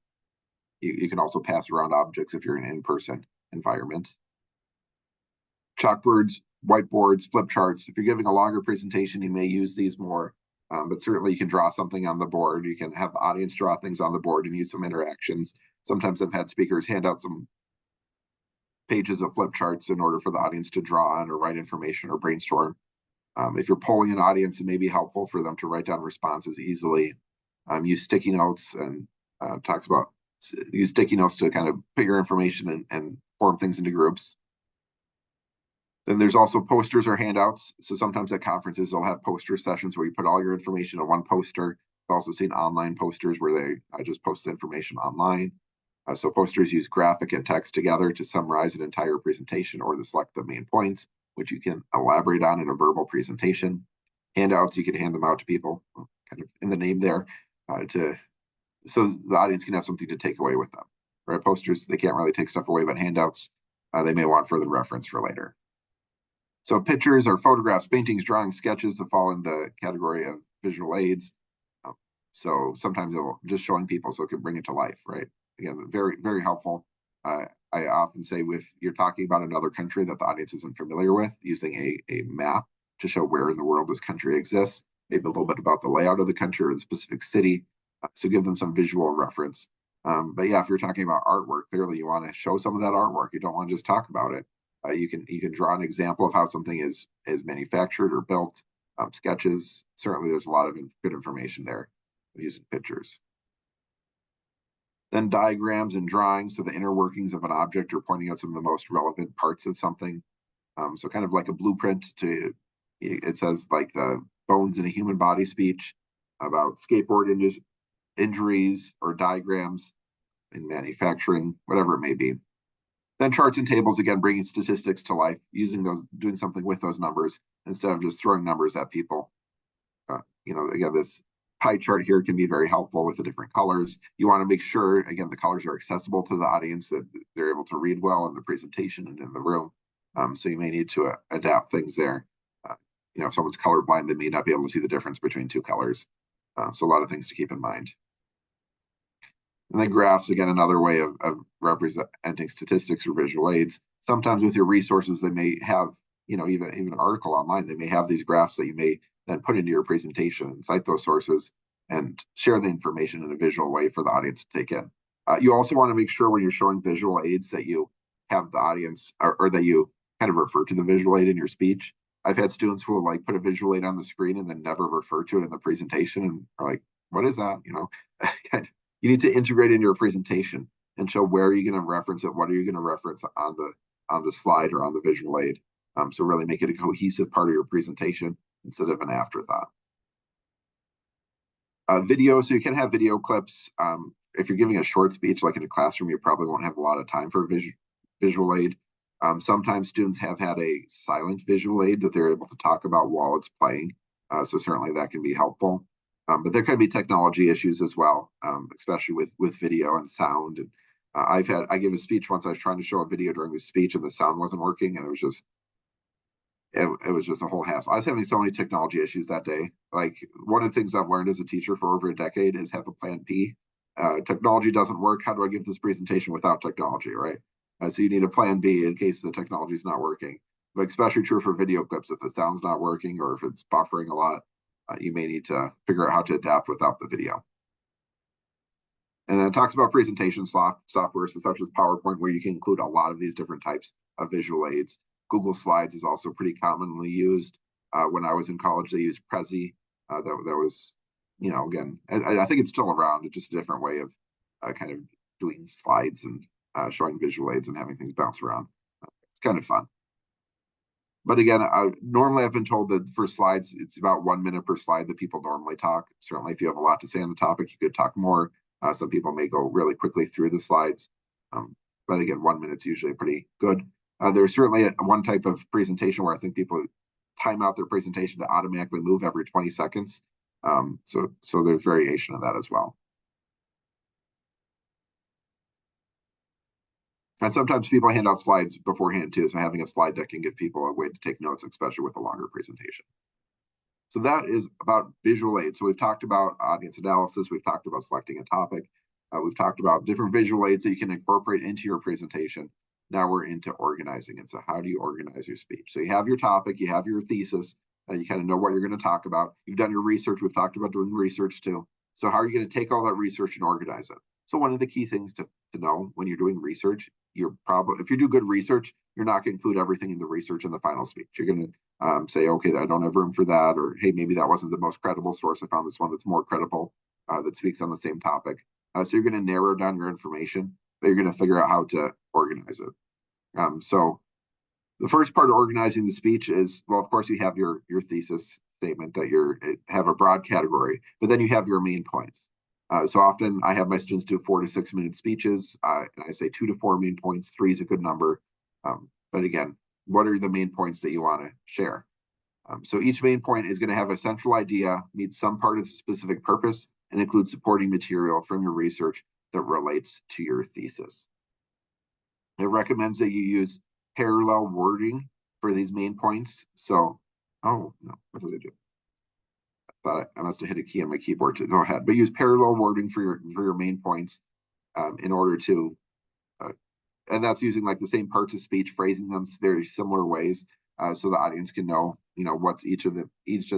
You can also pass around objects if you're in an in-person environment. Chalkboards, whiteboards, flip charts. If you're giving a longer presentation, you may use these more, but certainly you can draw something on the board. You can have the audience draw things on the board and use some interactions. Sometimes I've had speakers hand out some pages of flip charts in order for the audience to draw on or write information or brainstorm. If you're polling an audience, it may be helpful for them to write down responses easily. Use sticky notes, and talks about use sticky notes to kind of put your information and form things into groups. Then there's also posters or handouts. So sometimes at conferences, they'll have poster sessions where you put all your information in one poster. I've also seen online posters where I just post the information online. So posters use graphic and text together to summarize an entire presentation or to select the main points, which you can elaborate on in a verbal presentation. Handouts, you can hand them out to people, kind of in the name there, so the audience can have something to take away with them. Right? Posters, they can't really take stuff away, but handouts, they may want further reference for later. So pictures or photographs, paintings, drawings, sketches that fall in the category of visual aids. So sometimes they'll just showing people so it can bring it to life, right? Again, very, very helpful. I often say if you're talking about another country that the audience isn't familiar with, using a map to show where in the world this country exists, maybe a little bit about the layout of the country or the specific city. So give them some visual reference. But if you're talking about artwork, clearly you want to show some of that artwork. You don't want to just talk about it. You can draw an example of how something is manufactured or built. Sketches. Certainly, there's a lot of good information there using pictures. Then diagrams and drawings, so the inner workings of an object or pointing out some of the most relevant parts of something. So kind of like a blueprint it says like the bones in a human body speech about skateboard injuries or diagrams in manufacturing, whatever it may be. Then charts and tables, again, bringing statistics to life, using those, doing something with those numbers instead of just throwing numbers at people. Again, this pie chart here can be very helpful with the different colors. You want to make sure, again, the colors are accessible to the audience, that they're able to read well in the presentation and in the room. So you may need to adapt things there. If someone's colorblind, they may not be able to see the difference between two colors. So a lot of things to keep in mind. And then graphs, again, another way of representing statistics or visual aids. Sometimes with your resources, they may have, even an article online, they may have these graphs that you may then put into your presentation and cite those sources and share the information in a visual way for the audience to take in. You also want to make sure when you're showing visual aids that you have the audience or that you kind of refer to the visual aid in your speech. I've had students who will like put a visual aid on the screen and then never refer to it in the presentation and are like, what is that? You need to integrate in your presentation and show where are you going to reference it, what are you going to reference on the slide or on the visual aid. So really make it a cohesive part of your presentation instead of an afterthought. Video, so you can have video clips. If you're giving a short speech, like in a classroom, you probably won't have a lot of time for visual aid. Sometimes students have had a silent visual aid that they're able to talk about while it's playing. So certainly that can be helpful. But there can be technology issues as well, especially with video and sound. And I gave a speech once. I was trying to show a video during the speech, and the sound wasn't working, and it was just a whole hassle. I was having so many technology issues that day. Like, one of the things I've learned as a teacher for over a decade is have a plan B. Technology doesn't work. How do I give this presentation without technology, right? So you need a plan B in case the technology is not working. But especially true for video clips. If the sound's not working or if it's buffering a lot, you may need to figure out how to adapt without the video. And then it talks about presentation software, so such as PowerPoint, where you can include a lot of these different types of visual aids. Google Slides is also pretty commonly used. When I was in college, they used Prezi. That was, again, I think it's still around. It's just a different way of kind of doing slides and showing visual aids and having things bounce around. It's kind of fun. But again, normally I've been told that for slides, it's about 1 minute per slide that people normally talk. Certainly, if you have a lot to say on the topic, you could talk more. Some people may go really quickly through the slides. But again, 1 minute's usually pretty good. There's certainly one type of presentation where I think people time out their presentation to automatically move every 20 seconds. So there's variation of that as well. And sometimes people hand out slides beforehand too. So having a slide deck can give people a way to take notes, especially with a longer presentation. So that is about visual aids. So we've talked about audience analysis. We've talked about selecting a topic. We've talked about different visual aids that you can incorporate into your presentation. Now we're into organizing. And so how do you organize your speech? So you have your topic, you have your thesis, you kind of know what you're going to talk about. You've done your research. We've talked about doing research too. So how are you going to take all that research and organize it? So one of the key things to know when you're doing research, if you do good research, you're not going to include everything in the research in the final speech. You're going to say, okay, I don't have room for that, or hey, maybe that wasn't the most credible source. I found this one that's more credible, that speaks on the same topic. So you're going to narrow down your information, but you're going to figure out how to organize it. So the first part of organizing the speech is, well, of course, you have your thesis statement that you have a broad category, but then you have your main points. So often I have my students do 4 to 6 minute speeches, and I say 2 to 4 main points. 3 is a good number. But again, what are the main points that you want to share? So each main point is going to have a central idea, meet some part of the specific purpose, and include supporting material from your research that relates to your thesis. It recommends that you use parallel wording for these main points. So, oh no, what did I do? I thought I must have hit a key on my keyboard to go ahead, but use parallel wording for your main points in order to, and that's using like the same parts of speech, phrasing them very similar ways, so the audience can know, what's each of the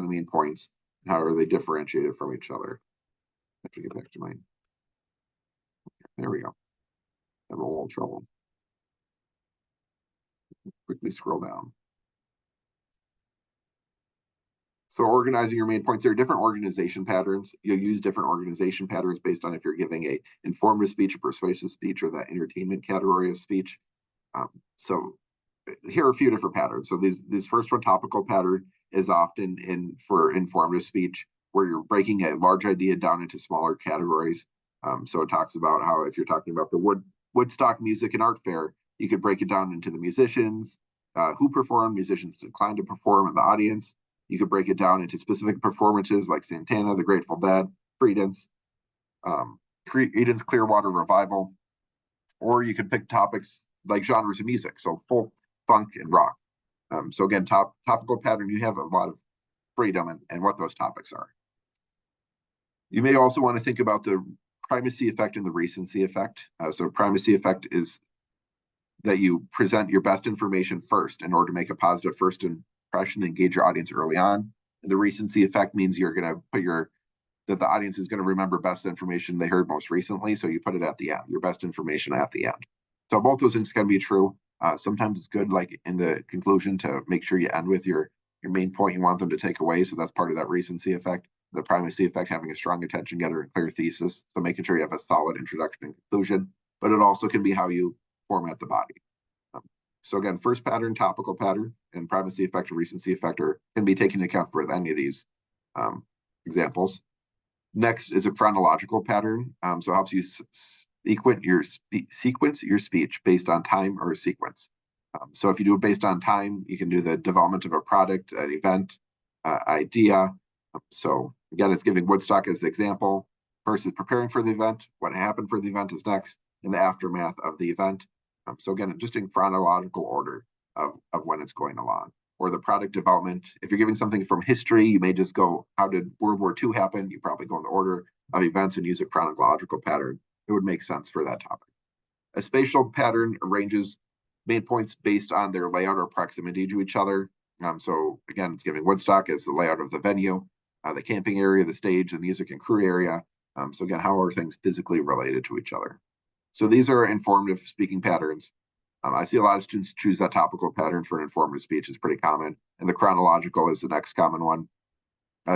main points and how are they differentiated from each other. I have to get back to mine. There we go. I'm a little trouble. Quickly scroll down. So organizing your main points, there are different organization patterns. You'll use different organization patterns based on if you're giving a informative speech, a persuasive speech, or that entertainment category of speech. So here are a few different patterns. So this first one, topical pattern, is often for informative speech, where you're breaking a large idea down into smaller categories. So it talks about how if you're talking about the Woodstock Music and Art Fair, You could break it down into the musicians, who perform, musicians declined to perform in the audience. You could break it down into specific performances like Santana, the Grateful Dead, Creedence, Creedence Clearwater Revival, or you could pick topics like genres of music, so folk, funk, and rock. So again, topical pattern, you have a lot of freedom and what those topics are. You may also want to think about the primacy effect and the recency effect. So primacy effect is that you present your best information first in order to make a positive first impression and engage your audience early on. And the recency effect means you're going to put that the audience is going to remember best information they heard most recently. So you put it at the end, your best information at the end. So both those things can be true. Sometimes it's good, like in the conclusion, to make sure you end with your main point you want them to take away. So that's part of that recency effect. The primacy effect, having a strong attention getter and clear thesis. So making sure you have a solid introduction and conclusion, but it also can be how you format the body. So again, first pattern, topical pattern, and primacy effect or recency effect can be taken into account for any of these examples. Next is a chronological pattern. So it helps you sequence your speech based on time or sequence. So if you do it based on time, you can do the development of a product, an event, idea. So again, it's giving Woodstock as the example. First is preparing for the event. What happened for the event is next, in the aftermath of the event. So again, just in chronological order of when it's going along. Or the product development. If you're giving something from history, you may just go, how did World War II happen? You probably go in the order of events and use a chronological pattern. It would make sense for that topic. A spatial pattern arranges main points based on their layout or proximity to each other. So again, it's giving Woodstock as the layout of the venue, the camping area, the stage, the music and crew area. So again, how are things physically related to each other? So these are informative speaking patterns. I see a lot of students choose that topical pattern for an informative speech. It's pretty common. And the chronological is the next common one.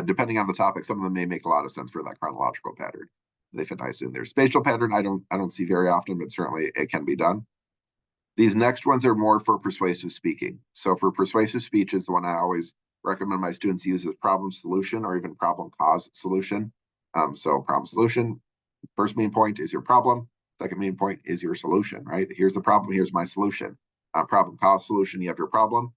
Depending on the topic, some of them may make a lot of sense for that chronological pattern. They fit nicely in there. Spatial pattern, I don't see very often, but certainly it can be done. These next ones are more for persuasive speaking. So for persuasive speech is the one I always recommend my students use as problem solution or even problem cause solution. So problem solution, first main point is your problem. Second main point is your solution, right? Here's the problem, here's my solution. Problem, cause, solution, you have your problem.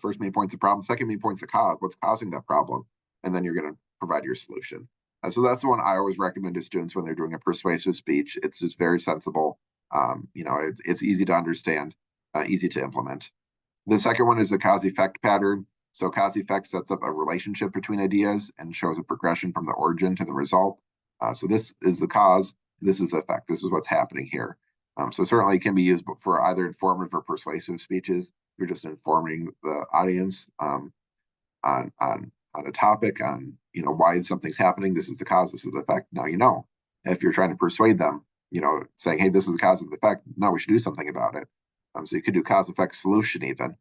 First main point's the problem, second main point's the cause, what's causing that problem, and then you're going to provide your solution. So that's the one I always recommend to students when they're doing a persuasive speech. It's just very sensible. It's easy to understand, easy to implement. The second one is the cause-effect pattern. So cause-effect sets up a relationship between ideas and shows a progression from the origin to the result. So this is the cause. This is the effect. This is what's happening here. So certainly it can be used for either informative or persuasive speeches. You're just informing the audience on a topic, on why something's happening. This is the cause. This is the effect. Now you know. If you're trying to persuade them, saying, hey, this is the cause of the effect. No, we should do something about it. So you could do cause effect solution even.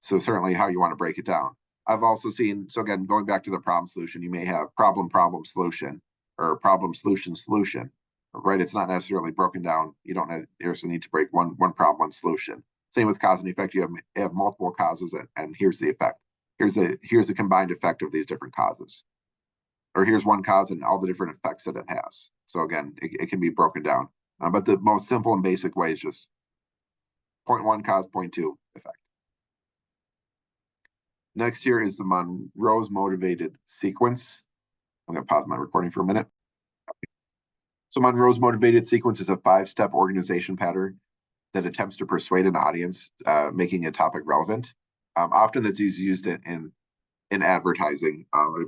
So certainly how you want to break it down. I've also seen, so again, going back to the problem solution, you may have problem solution or problem solution, right? It's not necessarily broken down. You don't necessarily need to break one problem, one solution. Same with cause and effect. You have multiple causes, and here's the effect. Here's the combined effect of these different causes. Or here's one cause and all the different effects that it has. So again, it can be broken down. But the most simple and basic way is just point one cause, point two effect. Next here is the Monroe's motivated sequence. I'm going to pause my recording for a minute. So Monroe's motivated sequence is a 5-step organization pattern that attempts to persuade an audience, making a topic relevant. Often that's used in advertising.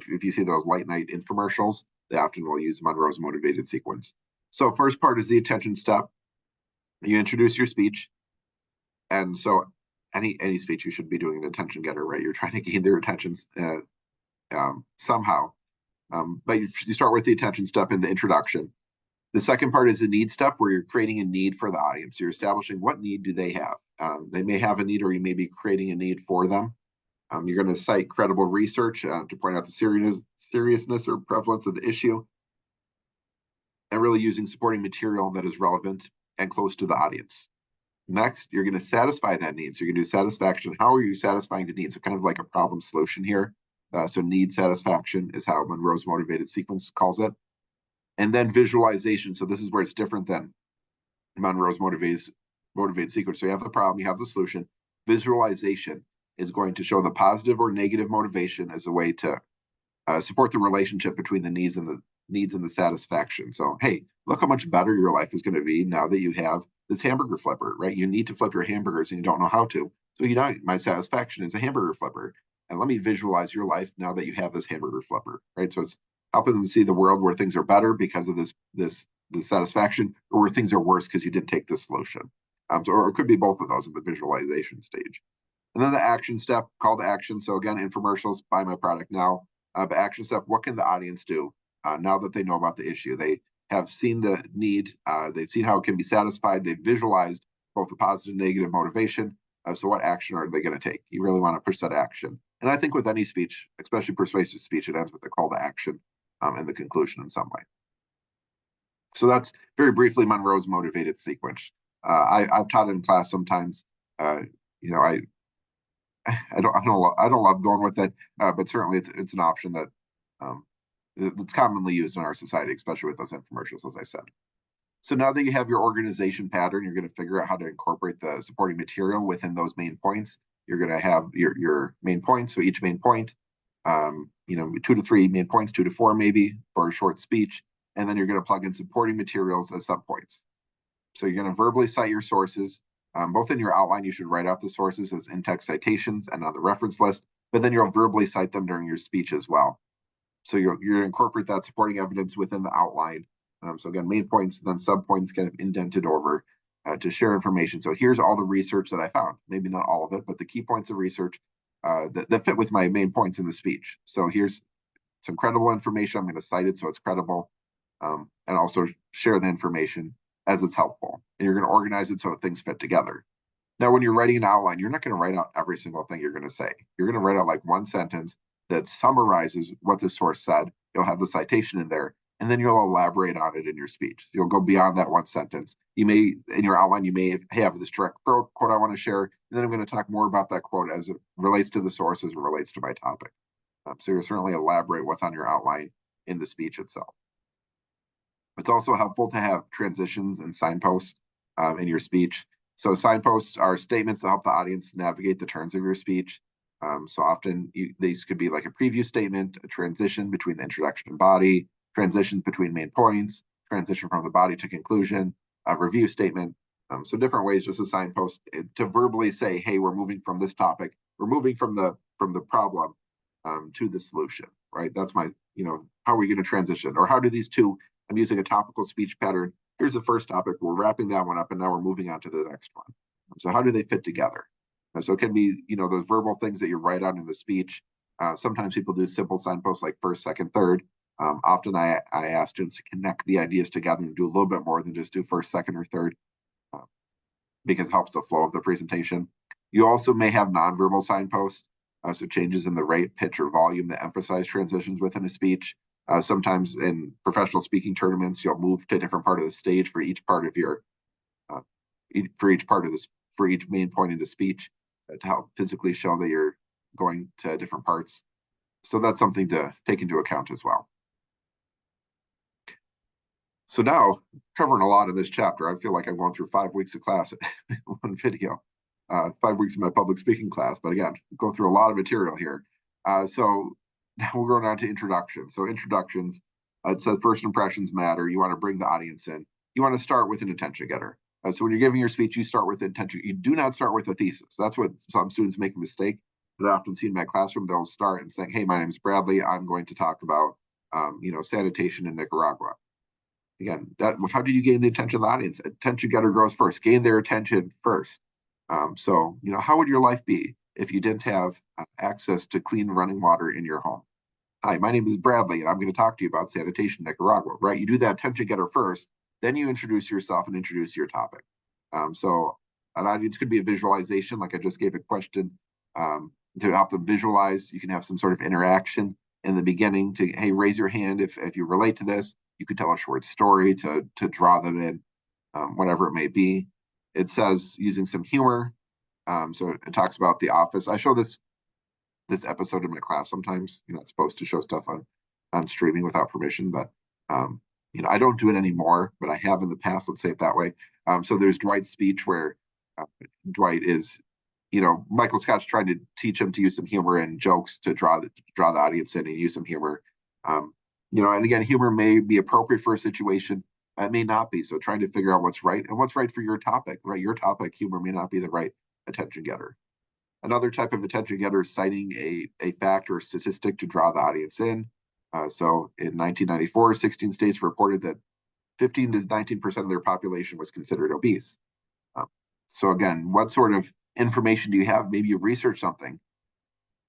If you see those late night infomercials, they often will use Monroe's motivated sequence. So first part is the attention step. You introduce your speech. And so any speech, you should be doing an attention getter, right? You're trying to gain their attention somehow. But you start with the attention step in the introduction. The second part is the need step, where you're creating a need for the audience. You're establishing what need do they have. They may have a need, or you may be creating a need for them. You're going to cite credible research to point out the seriousness or prevalence of the issue, and really using supporting material that is relevant and close to the audience. Next, you're going to satisfy that need. So you're going to do satisfaction. How are you satisfying the need? So kind of like a problem solution here. So need satisfaction is how Monroe's motivated sequence calls it. And then visualization. So this is where it's different than Monroe's motivated sequence. So you have the problem, you have the solution. Visualization is going to show the positive or negative motivation as a way to support the relationship between the needs and the satisfaction. So, hey, look how much better your life is going to be now that you have this hamburger flipper, right? You need to flip your hamburgers and you don't know how to. So, my satisfaction is a hamburger flipper. And let me visualize your life now that you have this hamburger flipper, right? So it's helping them see the world where things are better because of this satisfaction, or where things are worse because you didn't take this solution. Or it could be both of those at the visualization stage. And then the action step, call to action. So again, infomercials, buy my product now. But action step, what can the audience do now that they know about the issue? They have seen the need, they've seen how it can be satisfied, they've visualized both the positive and negative motivation. So what action are they going to take? You really want to push that action. And I think with any speech, especially persuasive speech, it ends with a call to action and the conclusion in some way. So that's very briefly Monroe's motivated sequence. I've taught in class sometimes. I don't love going with it, but certainly it's an option that it's commonly used in our society, especially with those infomercials, as I said. So now that you have your organization pattern, you're going to figure out how to incorporate the supporting material within those main points. You're going to have your main points. So each main point, 2 to 3 main points, 2 to 4 maybe for a short speech, and then you're going to plug in supporting materials as subpoints. So you're going to verbally cite your sources. Both in your outline, you should write out the sources as in-text citations and on the reference list, but then you'll verbally cite them during your speech as well. So you're going to incorporate that supporting evidence within the outline. So again, main points, then subpoints kind of indented over to share information. So here's all the research that I found. Maybe not all of it, but the key points of research that fit with my main points in the speech. So here's some credible information. I'm going to cite it so it's credible, and also share the information as it's helpful. And you're going to organize it so things fit together. Now, when you're writing an outline, you're not going to write out every single thing you're going to say. You're going to write out like one sentence that summarizes what the source said. You'll have the citation in there, and then you'll elaborate on it in your speech. You'll go beyond that one sentence. You may, in your outline, you may have this direct quote I want to share, and then I'm going to talk more about that quote as it relates to the source, as it relates to my topic. So you'll certainly elaborate what's on your outline in the speech itself. It's also helpful to have transitions and signposts in your speech. So signposts are statements that help the audience navigate the turns of your speech. So often these could be like a preview statement, a transition between the introduction and body, transitions between main points, transition from the body to conclusion, a review statement. So different ways, just a signpost to verbally say, hey, we're moving from this topic, we're moving from the problem to the solution, right? That's my, how are we going to transition? Or how do these two, I'm using a topical speech pattern. Here's the first topic, we're wrapping that one up, and now we're moving on to the next one. So how do they fit together? So it can be, those verbal things that you write out in the speech. Sometimes people do simple signposts like first, second, third. Often I ask students to connect the ideas together and do a little bit more than just do first, second, or third, because it helps the flow of the presentation. You also may have nonverbal signposts, so changes in the rate, pitch, or volume that emphasize transitions within a speech. Sometimes in professional speaking tournaments, you'll move to a different part of the stage for each part of your, for each main point in the speech to help physically show that you're going to different parts. So that's something to take into account as well. So now, covering a lot of this chapter, I feel like I'm going through 5 weeks of class in one video, 5 weeks of my public speaking class. But again, go through a lot of material here. So now we're going on to introductions. So introductions, it says first impressions matter. You want to bring the audience in. You want to start with an attention getter. So when you're giving your speech, you start with intention. You do not start with a thesis. That's what some students make a mistake. That I often see in my classroom. They'll start and say, hey, my name is Bradley. I'm going to talk about, sanitation in Nicaragua. Again, how do you gain the attention of the audience? Attention getter grows first. Gain their attention first. So, how would your life be if you didn't have access to clean running water in your home? Hi, my name is Bradley, and I'm going to talk to you about sanitation in Nicaragua, right? You do that attention getter first, then you introduce yourself and introduce your topic. So an audience could be a visualization, like I just gave a question to help them visualize. You can have some sort of interaction in the beginning to, hey, raise your hand if you relate to this. You could tell a short story to draw them in, whatever it may be. It says using some humor. So it talks about The Office. I show this episode in my class sometimes. You're not supposed to show stuff on streaming without permission, but I don't do it anymore, but I have in the past, let's say it that way. So there's Dwight's speech where Dwight is, Michael Scott's trying to teach him to use some humor and jokes to draw the audience in and use some humor. Um, and again, humor may be appropriate for a situation. It may not be. So trying to figure out what's right and what's right for your topic, right? Your topic, humor may not be the right attention getter. Another type of attention getter is citing a fact or a statistic to draw the audience in. So in 1994, 16 states reported that 15 to 19% of their population was considered obese. Um, so again, what sort of information do you have? Maybe you've researched something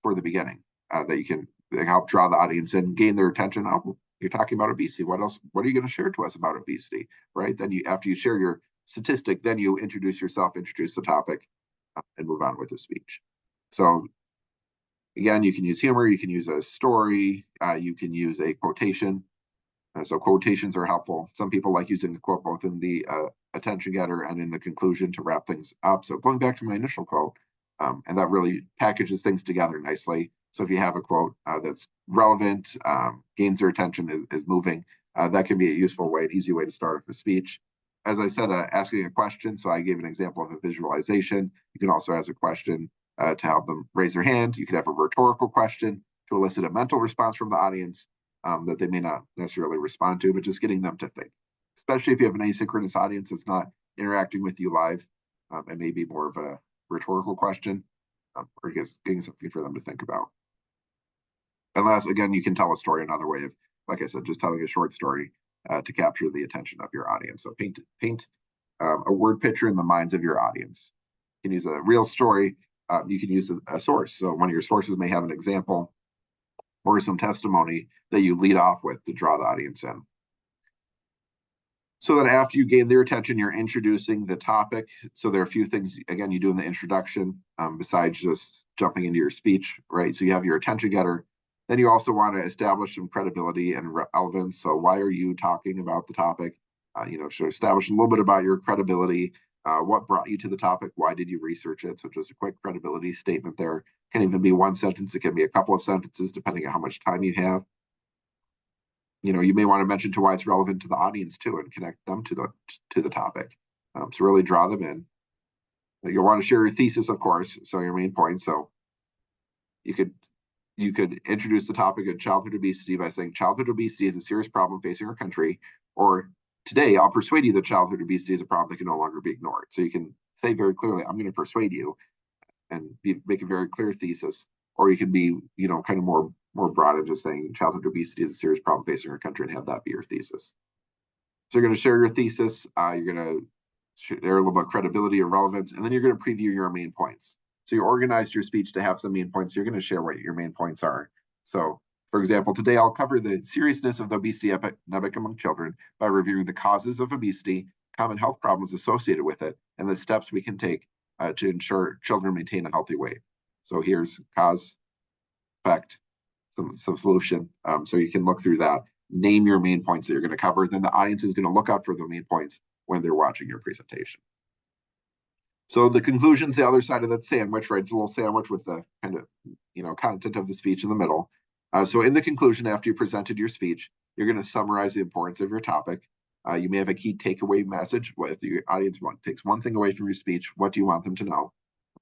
for the beginning that you can help draw the audience in, gain their attention. Oh, you're talking about obesity. What else? What are you going to share to us about obesity? Right? Then after you share your statistic, then you introduce yourself, introduce the topic, and move on with the speech. So again, you can use humor, you can use a story, you can use a quotation. So quotations are helpful. Some people like using a quote both in the attention getter and in the conclusion to wrap things up. So going back to my initial quote, and that really packages things together nicely. So if you have a quote that's relevant, gains their attention, is moving, that can be a useful way, an easy way to start off a speech. As I said, asking a question. So I gave an example of a visualization. You can also ask a question to help them raise their hand. You could have a rhetorical question to elicit a mental response from the audience that they may not necessarily respond to, but just getting them to think. Especially if you have an asynchronous audience that's not interacting with you live, it may be more of a rhetorical question or getting something for them to think about. And last, again, you can tell a story another way of, like I said, just telling a short story to capture the attention of your audience. So paint a word picture in the minds of your audience. You can use a real story. You can use a source. So one of your sources may have an example or some testimony that you lead off with to draw the audience in. So then after you gain their attention, you're introducing the topic. So there are a few things, again, you do in the introduction besides just jumping into your speech, right? So you have your attention getter. Then you also want to establish some credibility and relevance. So why are you talking about the topic? Should establish a little bit about your credibility. What brought you to the topic? Why did you research it? So just a quick credibility statement there. Can even be one sentence. It can be a couple of sentences, depending on how much time you have. You may want to mention to why it's relevant to the audience too, and connect them to the topic. So really draw them in. You'll want to share your thesis, of course, so your main point. So you could introduce the topic of childhood obesity by saying childhood obesity is a serious problem facing our country, or today I'll persuade you that childhood obesity is a problem that can no longer be ignored. So you can say very clearly, I'm going to persuade you, and make a very clear thesis, or you can be, kind of more broad and just saying childhood obesity is a serious problem facing our country and have that be your thesis. So you're going to share your thesis, you're going to share a little bit of credibility and relevance, and then you're going to preview your main points. So you organized your speech to have some main points. You're going to share what your main points are. So for example, today I'll cover the seriousness of the obesity epidemic among children by reviewing the causes of obesity, common health problems associated with it, and the steps we can take to ensure children maintain a healthy weight. So here's cause, effect, some solution. So you can look through that, name your main points that you're going to cover. Then the audience is going to look out for the main points when they're watching your presentation. So the conclusion's the other side of that sandwich, right? It's a little sandwich with the kind of, content of the speech in the middle. So in the conclusion, after you presented your speech, you're going to summarize the importance of your topic. You may have a key takeaway message. If the audience takes one thing away from your speech, what do you want them to know?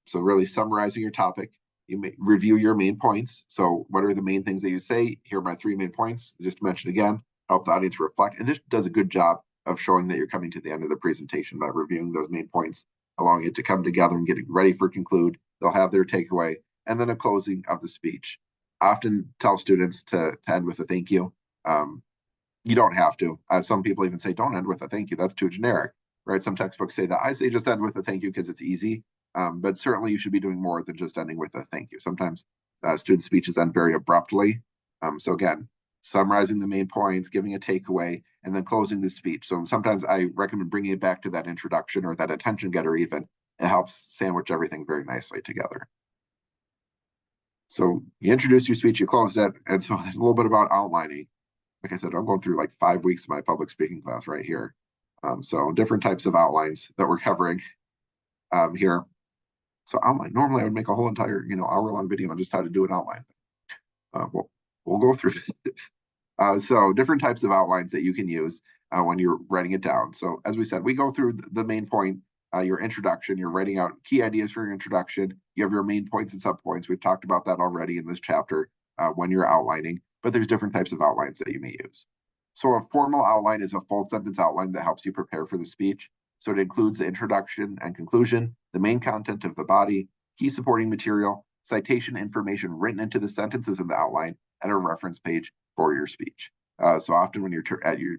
So really summarizing your topic. You may review your main points. So what are the main things that you say? Here are my 3 main points. Just to mention again, help the audience reflect. And this does a good job of showing that you're coming to the end of the presentation by reviewing those main points, allowing it to come together and getting ready for conclude. They'll have their takeaway and then a closing of the speech. Often tell students to end with a thank you. You don't have to. Some people even say, don't end with a thank you. That's too generic, right? Some textbooks say that. I say just end with a thank you because it's easy. But certainly you should be doing more than just ending with a thank you. Sometimes student speeches end very abruptly. So again, summarizing the main points, giving a takeaway, and then closing the speech. So sometimes I recommend bringing it back to that introduction or that attention getter even. It helps sandwich everything very nicely together. So you introduced your speech, you closed it, and so a little bit about outlining. Like I said, I'm going through like 5 weeks of my public speaking class right here. So different types of outlines that we're covering here. So outline, normally I would make a whole entire, hour-long video on just how to do an outline. We'll go through this. So different types of outlines that you can use when you're writing it down. So as we said, we go through the main point. your introduction. You're writing out key ideas for your introduction. You have your main points and subpoints. We've talked about that already in this chapter when you're outlining, but there's different types of outlines that you may use. So a formal outline is a full sentence outline that helps you prepare for the speech. So it includes the introduction and conclusion, the main content of the body, key supporting material, citation information written into the sentences in the outline, and a reference page for your speech. So often when your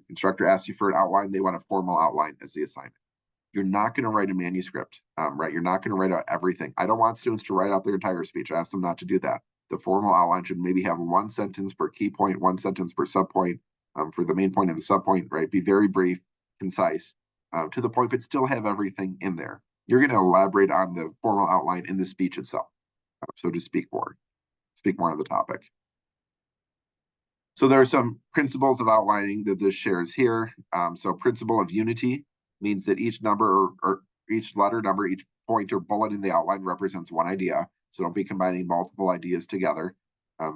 instructor asks you for an outline, they want a formal outline as the assignment. You're not going to write a manuscript, right? You're not going to write out everything. I don't want students to write out their entire speech. I ask them not to do that. The formal outline should maybe have one sentence per key point, one sentence per subpoint for the main point and the subpoint, right? Be very brief, concise, to the point, but still have everything in there. You're going to elaborate on the formal outline in the speech itself. So just speak more on the topic. So there are some principles of outlining that this shares here. So principle of unity means that each number or each letter number, each point or bullet in the outline represents one idea. So don't be combining multiple ideas together.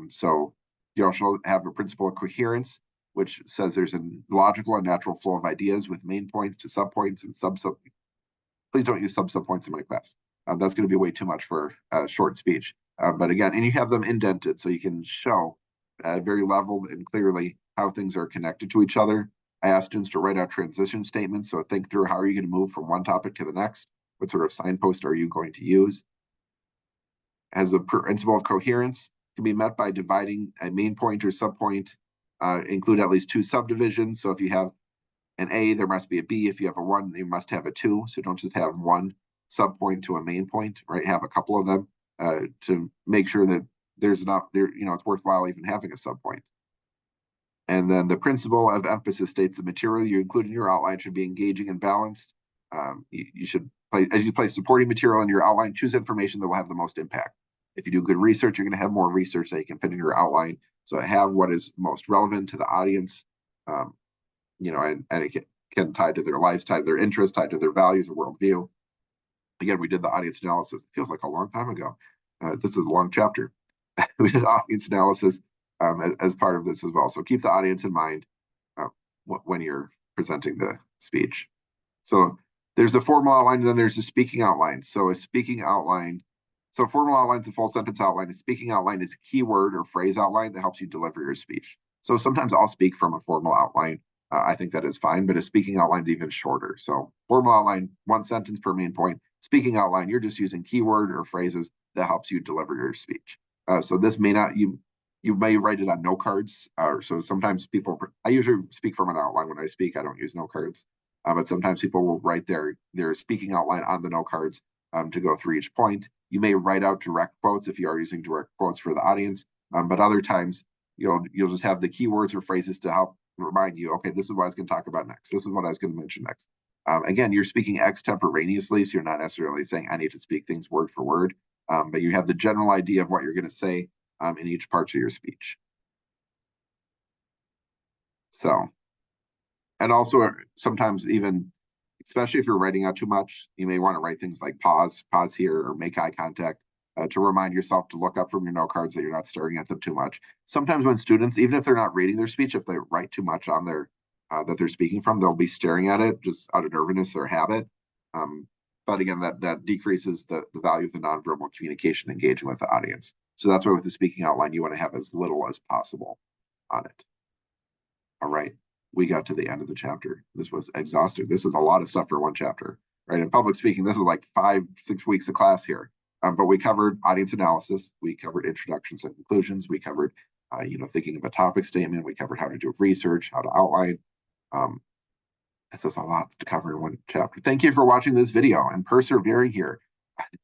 So you also have a principle of coherence, which says there's a logical and natural flow of ideas with main points to subpoints and sub. Please don't use subpoints in my class. That's going to be way too much for a short speech. But again, and you have them indented so you can show very leveled and clearly how things are connected to each other. I ask students to write out transition statements. So think through how are you going to move from one topic to the next? What sort of signpost are you going to use? As a principle of coherence can be met by dividing a main point or subpoint, include at least two subdivisions. So if you have an A, there must be a B. If you have a 1, you must have a 2. So don't just have one subpoint to a main point, right? Have a couple of them to make sure that there's enough there, it's worthwhile even having a subpoint. And then the principle of emphasis states the material you include in your outline should be engaging and balanced. You should as you place supporting material in your outline, choose information that will have the most impact. If you do good research, you're going to have more research that you can fit in your outline. So have what is most relevant to the audience, and it can tie to their lives, tie to their interests, tie to their values or worldview. Again, we did the audience analysis. It feels like a long time ago. This is a long chapter. We did audience analysis as part of this as well. So keep the audience in mind when you're presenting the speech. So there's a formal outline, and then there's a speaking outline. So a speaking outline, so formal outline is a full sentence outline. A speaking outline is a keyword or phrase outline that helps you deliver your speech. So sometimes I'll speak from a formal outline. I think that is fine, but a speaking outline is even shorter. So formal outline, one sentence per main point. Speaking outline, you're just using keyword or phrases that helps you deliver your speech. So this may not, you may write it on note cards. So sometimes I usually speak from an outline when I speak. I don't use note cards. But sometimes people will write their speaking outline on the note cards to go through each point. You may write out direct quotes if you are using direct quotes for the audience. But other times you'll just have the keywords or phrases to help remind you, okay, this is what I was going to talk about next. This is what I was going to mention next. Again, you're speaking extemporaneously, so you're not necessarily saying I need to speak things word for word, but you have the general idea of what you're going to say in each part of your speech. So, and also sometimes even, especially if you're writing out too much, you may want to write things like pause here, or make eye contact to remind yourself to look up from your note cards that you're not staring at them too much. Sometimes when students, even if they're not reading their speech, if they write too much on their that they're speaking from, they'll be staring at it just out of nervousness or habit. But again, that decreases the value of the nonverbal communication engaging with the audience. So that's why with the speaking outline, you want to have as little as possible on it. All right, we got to the end of the chapter. This was exhaustive. This was a lot of stuff for one chapter, right? In public speaking, this is like 5-6 weeks of class here. But we covered audience analysis. We covered introductions and conclusions. We covered, thinking of a topic statement. We covered how to do research, how to outline. This is a lot to cover in one chapter. Thank you for watching this video and persevering here.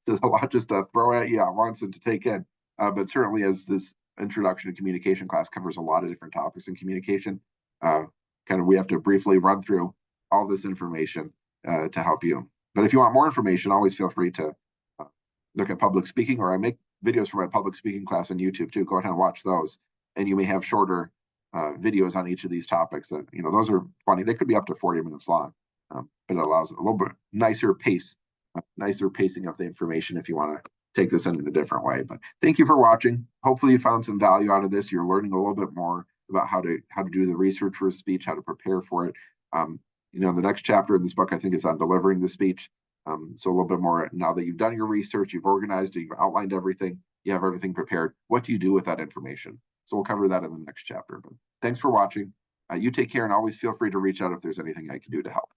There's a lot just to throw at you at once and to take in. But certainly as this introduction to communication class covers a lot of different topics in communication, we have to briefly run through all this information to help you. But if you want more information, always feel free to look at public speaking, or I make videos for my public speaking class on YouTube too. Go ahead and watch those. And you may have shorter videos on each of these topics that, those are funny. They could be up to 40 minutes long, but it allows a little bit nicer pacing of the information if you want to take this in a different way. But thank you for watching. Hopefully you found some value out of this. You're learning a little bit more about how to do the research for a speech, how to prepare for it. The next chapter of this book, I think, is on delivering the speech. So a little bit more now that you've done your research, you've organized it, you've outlined everything, you have everything prepared. What do you do with that information? So we'll cover that in the next chapter. But thanks for watching. You take care and always feel free to reach out if there's anything I can do to help.